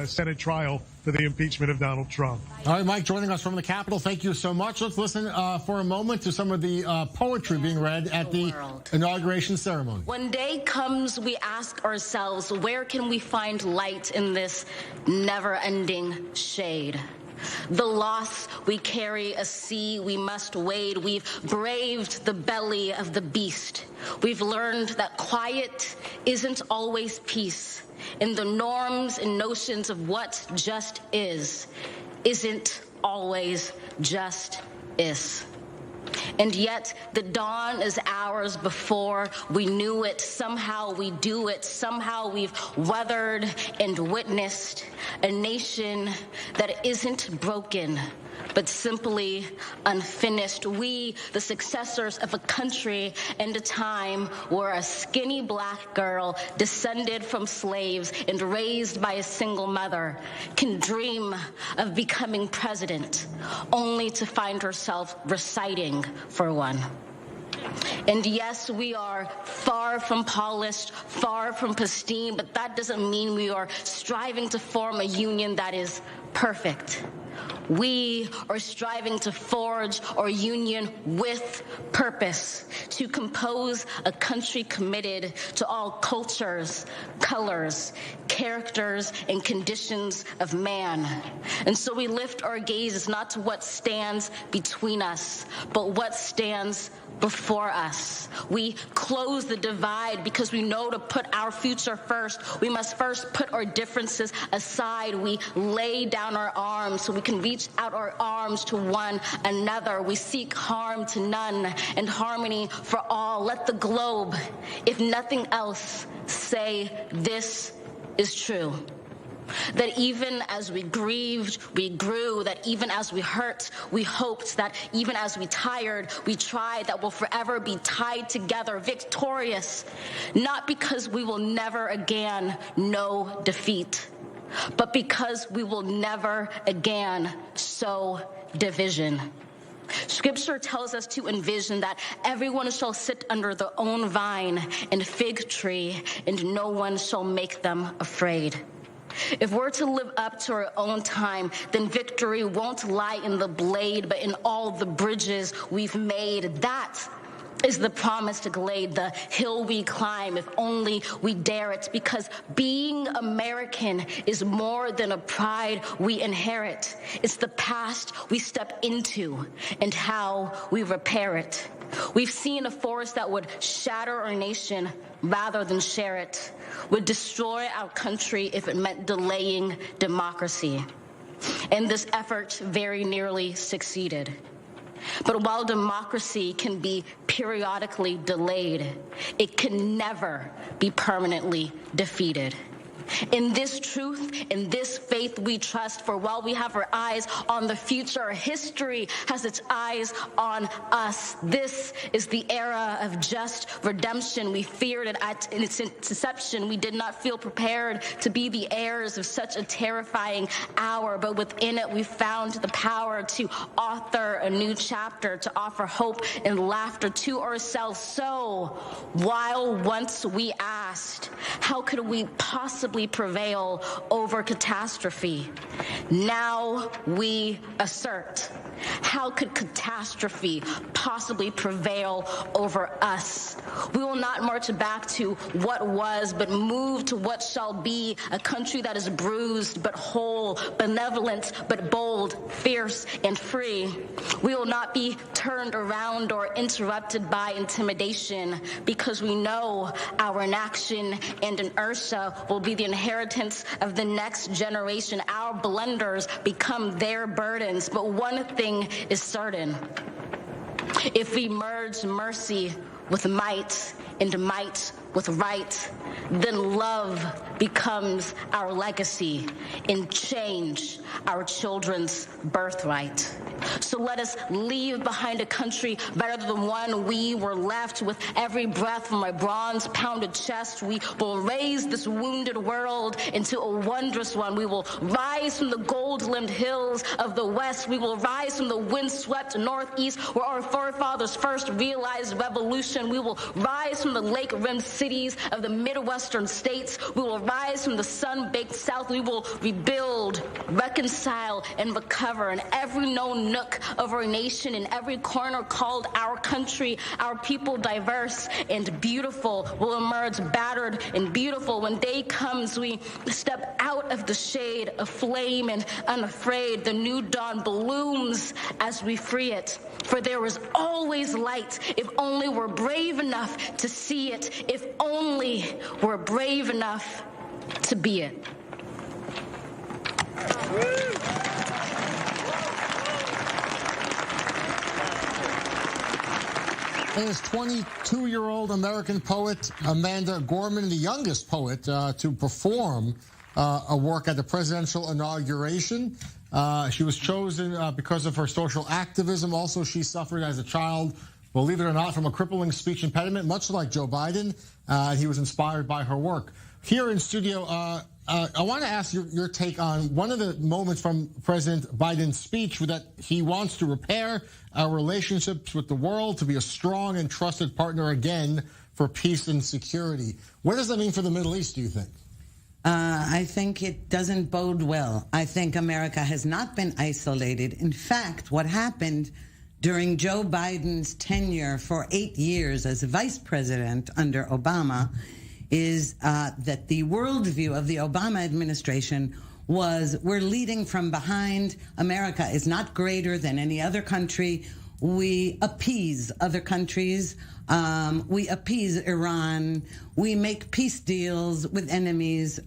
Senate trial for the impeachment of Donald Trump. All right, Mike, joining us from the Capitol. Thank you so much. Let's listen for a moment to some of the poetry being read at the inauguration ceremony. When day comes, we ask ourselves, where can we find light in this never-ending shade? The loss we carry, a sea we must wade. We've braved the belly of the beast. We've learned that quiet isn't always peace. And the norms and notions of what just is isn't always just is. And yet the dawn is ours before we knew it. Somehow we do it. Somehow we've weathered and witnessed a nation that isn't broken, but simply unfinished. We, the successors of a country and a time where a skinny black girl descended from slaves and raised by a single mother can dream of becoming president, only to find herself reciting for one. And yes, we are far from polished, far from pristine, but that doesn't mean we are striving to form a union that is perfect. We are striving to forge our union with purpose, to compose a country committed to all cultures, colors, characters, and conditions of man. And so we lift our gaze not to what stands between us, but what stands before us. We close the divide because we know to put our future first, we must first put our differences aside. We lay down our arms so we can reach out our arms to one another. We seek harm to none and harmony for all. Let the globe, if nothing else, say this is true. That even as we grieved, we grew. That even as we hurt, we hoped. That even as we tired, we tried. That we'll forever be tied together, victorious. Not because we will never again know defeat, but because we will never again sow division. Scripture tells us to envision that everyone shall sit under their own vine and fig tree, and no one shall make them afraid. If we're to live up to our own time, then victory won't lie in the blade, but in all the bridges we've made. That is the promised glade, the hill we climb, if only we dare it, because being American is more than a pride we inherit. It's the past we step into and how we repair it. We've seen a force that would shatter our nation rather than share it, would destroy our country if it meant delaying democracy. And this effort very nearly succeeded. But while democracy can be periodically delayed, it can never be permanently defeated. In this truth, in this faith we trust, for while we have our eyes on the future, history has its eyes on us. This is the era of just redemption. We feared it in its inception. We did not feel prepared to be the heirs of such a terrifying hour, but within it we found the power to author a new chapter, to offer hope and laughter to ourselves. So, while once we asked, how could we possibly prevail over catastrophe? Now we assert, how could catastrophe possibly prevail over us? We will not march back to what was, but move to what shall be, a country that is bruised but whole, benevolent but bold, fierce and free. We will not be turned around or interrupted by intimidation, because we know our inaction and inertia will be the inheritance of the next generation. Our blunders become their burdens. But one thing is certain: if we merge mercy with might and might with right, then love becomes our legacy and change our children's birthright. So let us leave behind a country better than the one we were left. With every breath from my bronze-pounded chest, we will raise this wounded world into a wondrous one. We will rise from the gold-limbed hills of the West. We will rise from the wind-swept Northeast, where our forefathers first realized revolution. We will rise from the lake-rimmed cities of the Midwestern states. We will rise from the sun-baked South. We will rebuild, reconcile, and recover in every known nook of our nation, in every corner called our country. Our people, diverse and beautiful, will emerge battered and beautiful. When day comes, we step out of the shade, aflame and unafraid. The new dawn blooms as we free it. For there is always light, if only we're brave enough to see it, if only we're brave enough to be it. Is 22-year-old American poet Amanda Gorman, the youngest poet to perform a work at the presidential inauguration. She was chosen because of her social activism. Also, she suffered as a child, believe it or not, from a crippling speech impediment, much like Joe Biden. He was inspired by her work. Here in studio, I want to ask your take on one of the moments from President Biden's speech that he wants to repair our relationships with the world, to be a strong and trusted partner again for peace and security. What does that mean for the Middle East, do you think? I think it doesn't bode well. I think America has not been isolated. In fact, what happened during Joe Biden's tenure for 8 years as vice president under Obama is that the worldview of the Obama administration was, we're leading from behind. America is not greater than any other country. We appease other countries. We appease Iran. We make peace deals with enemies.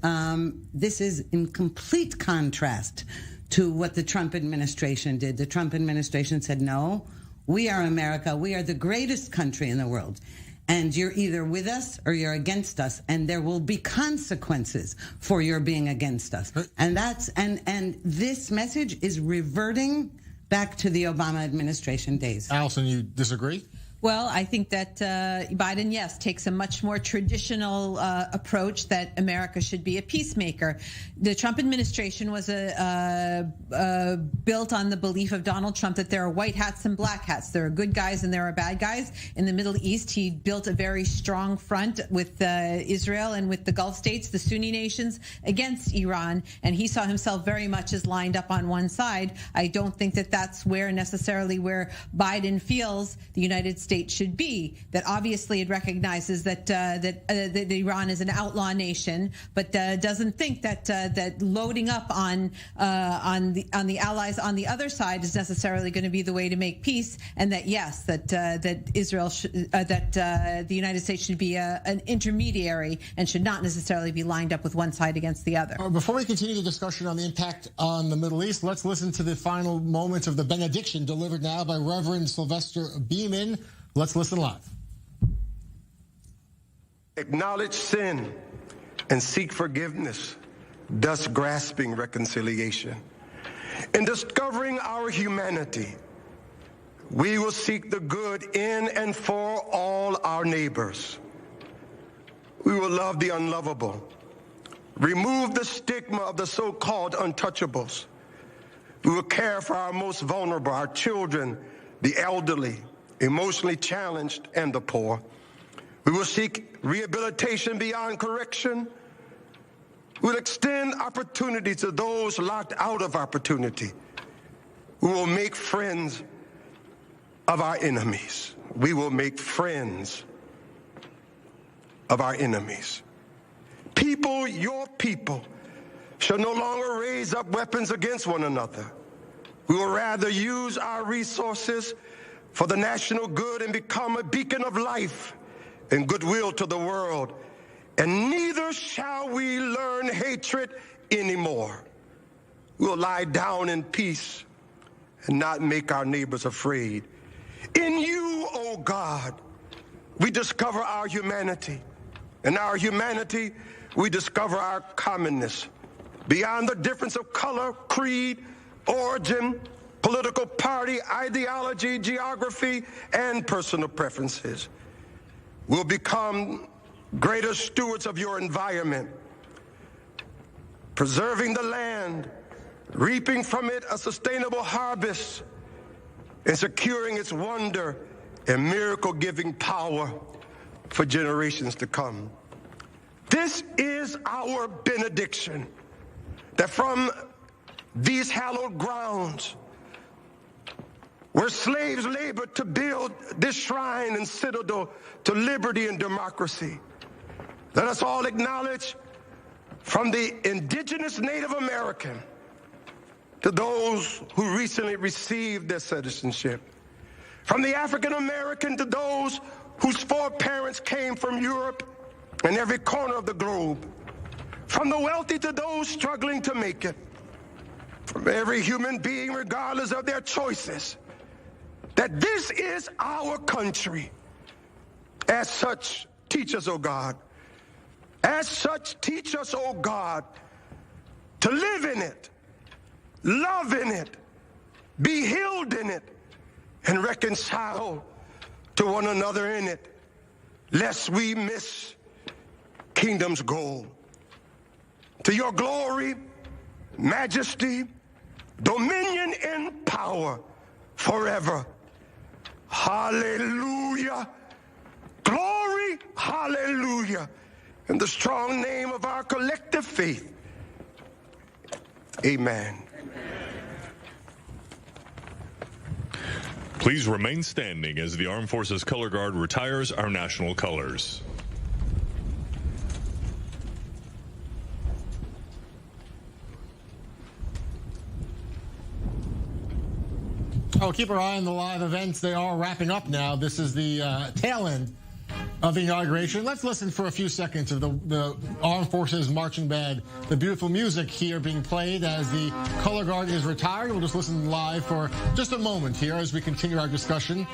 This is in complete contrast to what the Trump administration did. The Trump administration said, no, we are America. We are the greatest country in the world. And you're either with us or you're against us, and there will be consequences for your being against us. And that's and this message is reverting back to the Obama administration days. Allison, you disagree? Well, I think that Biden, yes, takes a much more traditional approach that America should be a peacemaker. The Trump administration was built on the belief of Donald Trump that there are white hats and black hats. There are good guys and there are bad guys. In the Middle East, he built a very strong front with Israel and with the Gulf states, the Sunni nations, against Iran. And he saw himself very much as lined up on one side. I don't think that that's necessarily where Biden feels the United States States should be. That obviously it recognizes that Iran is an outlaw nation, but doesn't think that loading up on the allies on the other side is necessarily going to be the way to make peace, and that yes, that Israel the United States should be an intermediary and should not necessarily be lined up with one side against the other. Before we continue the discussion on the impact on the Middle East, let's listen to the final moments of the benediction delivered now by Reverend Sylvester Beeman. Let's listen live. Acknowledge sin and seek forgiveness, thus grasping reconciliation. In discovering our humanity, we will seek the good in and for all our neighbors. We will love the unlovable, remove the stigma of the so-called untouchables. We will care for our most vulnerable, our children, the elderly, emotionally challenged, and the poor. We will seek rehabilitation beyond correction. We will extend opportunity to those locked out of opportunity. We will make friends of our enemies. We will make friends of our enemies. People, your people, shall no longer raise up weapons against one another. We will rather use our resources for the national good and become a beacon of life and goodwill to the world. And neither shall we learn hatred anymore. We will lie down in peace and not make our neighbors afraid. In you, O God, we discover our humanity. In our humanity, we discover our commonness. Beyond the difference of color, creed, origin, political party, ideology, geography, and personal preferences, we'll become greater stewards of your environment, preserving the land, reaping from it a sustainable harvest, and securing its wonder and miracle-giving power for generations to come. This is our benediction, that from these hallowed grounds, where slaves labored to build this shrine and citadel to liberty and democracy, let us all acknowledge, from the indigenous Native American to those who recently received their citizenship, from the African American to those whose foreparents came from Europe and every corner of the globe, from the wealthy to those struggling to make it, from every human being, regardless of their choices, that this is our country. As such, teach us, O God. As such, teach us, O God, to live in it, love in it, be healed in it, and reconcile to one another in it, lest we miss kingdom's goal. To your glory, majesty, dominion, and power forever. Hallelujah. Glory, hallelujah. In the strong name of our collective faith. Amen. Please remain standing as the Armed Forces Color Guard retires our national colors. Oh, keep our eye on the live events. They are wrapping up now. This is the tail end of the inauguration. Let's listen for a few seconds of the Armed Forces Marching Band. The beautiful music here being played as the Color Guard is retired. We'll just listen live for just a moment here as we continue our discussion.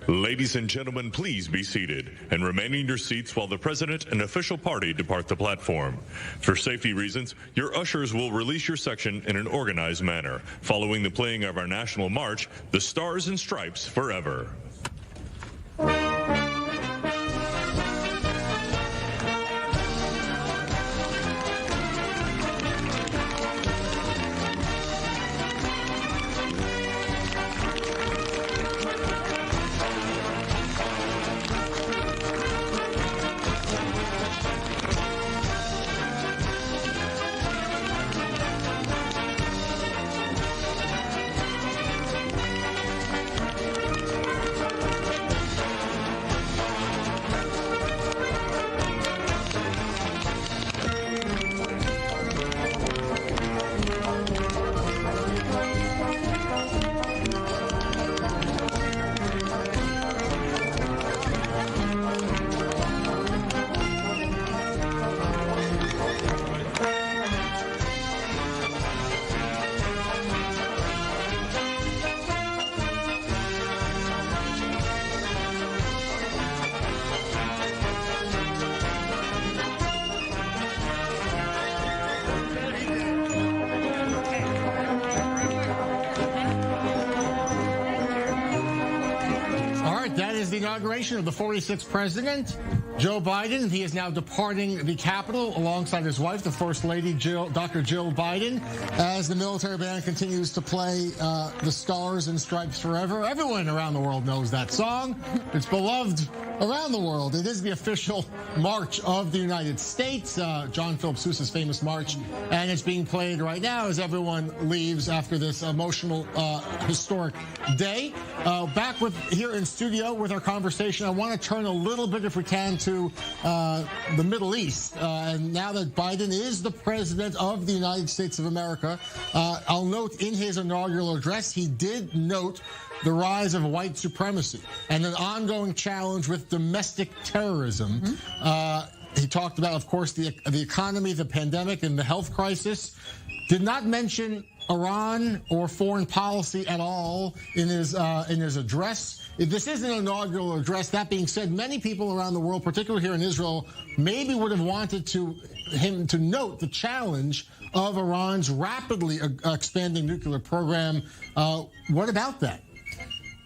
Ladies and gentlemen, please be seated and remain in your seats while the President and official party depart the platform. For safety reasons, your ushers will release your section in an organized manner, following the playing of our national march, The Stars and Stripes Forever. is the inauguration of the 46th president, Joe Biden. He is now departing the Capitol alongside his wife, the First Lady, Dr. Jill Biden, as the military band continues to play The Stars and Stripes Forever. Everyone around the world knows that song. It's beloved around the world. It is the official march of the United States, John Philip Sousa's famous march, and it's being played right now as everyone leaves after this emotional, historic day. Back here in studio with our conversation, I want to turn a little bit, if we can, to the Middle East. And now that Biden is the president of the United States of America, I'll note in his inaugural address, he did note the rise of white supremacy and an ongoing challenge with domestic terrorism. He talked about, of course, the economy, the pandemic, and the health crisis. Did not mention Iran or foreign policy at all in his address. This is an inaugural address. That being said, many people around the world, particularly here in Israel, maybe would have wanted him to note the challenge of Iran's rapidly expanding nuclear program. What about that?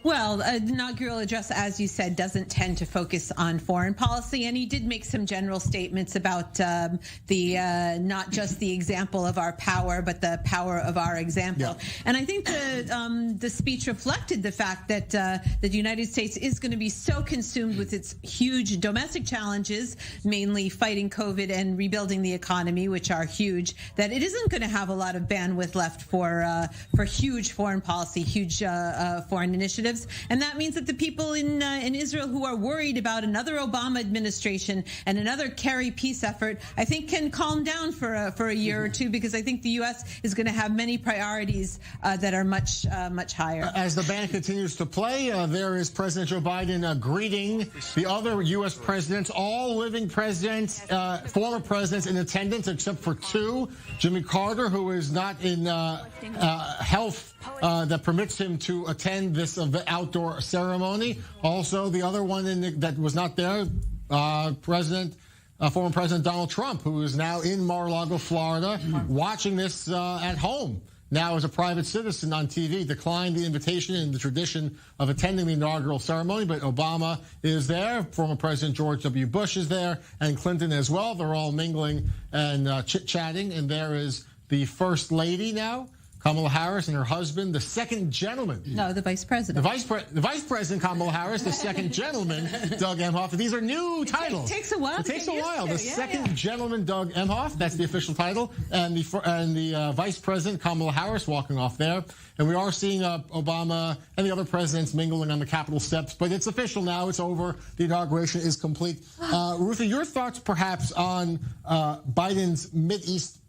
Well, the inaugural address, as you said, doesn't tend to focus on foreign policy, and he did make some general statements about not just the example of our power, but the power of our example. Yeah. And I think the speech reflected the fact that the United States is going to be so consumed with its huge domestic challenges, mainly fighting COVID and rebuilding the economy, which are huge, that it isn't going to have a lot of bandwidth left for huge foreign policy, huge foreign initiatives. And that means that the people in Israel who are worried about another Obama administration and another Kerry peace effort, I think can calm down for a year or two, because I think the U.S. is going to have many priorities that are much higher. As the band continues to play, there is President Joe Biden greeting the other U.S. presidents, all living presidents, former presidents in attendance, except for two. Jimmy Carter, who is not in health that permits him to attend this outdoor ceremony. Also, the other one that was not there, former President Donald Trump, who is now in Mar-a-Lago, Florida, watching this at home. Now, as a private citizen on TV, declined the invitation in the tradition of attending the inaugural ceremony, but Obama is there, former President George W. Bush is there, and Clinton as well. They're all mingling and chit-chatting, and there is the First Lady now, Kamala Harris, and her husband, the second gentleman. No, the vice president. The vice president, Kamala Harris, the second gentleman, Doug Emhoff. These are new titles. It takes a while. It takes a while. The second gentleman, Doug Emhoff, that's the official title, and the vice president, Kamala Harris, walking off there. And we are seeing Obama and the other presidents mingling on the Capitol steps, but it's official now. It's over. The inauguration is complete. Ruthie, your thoughts perhaps on Biden's Mideast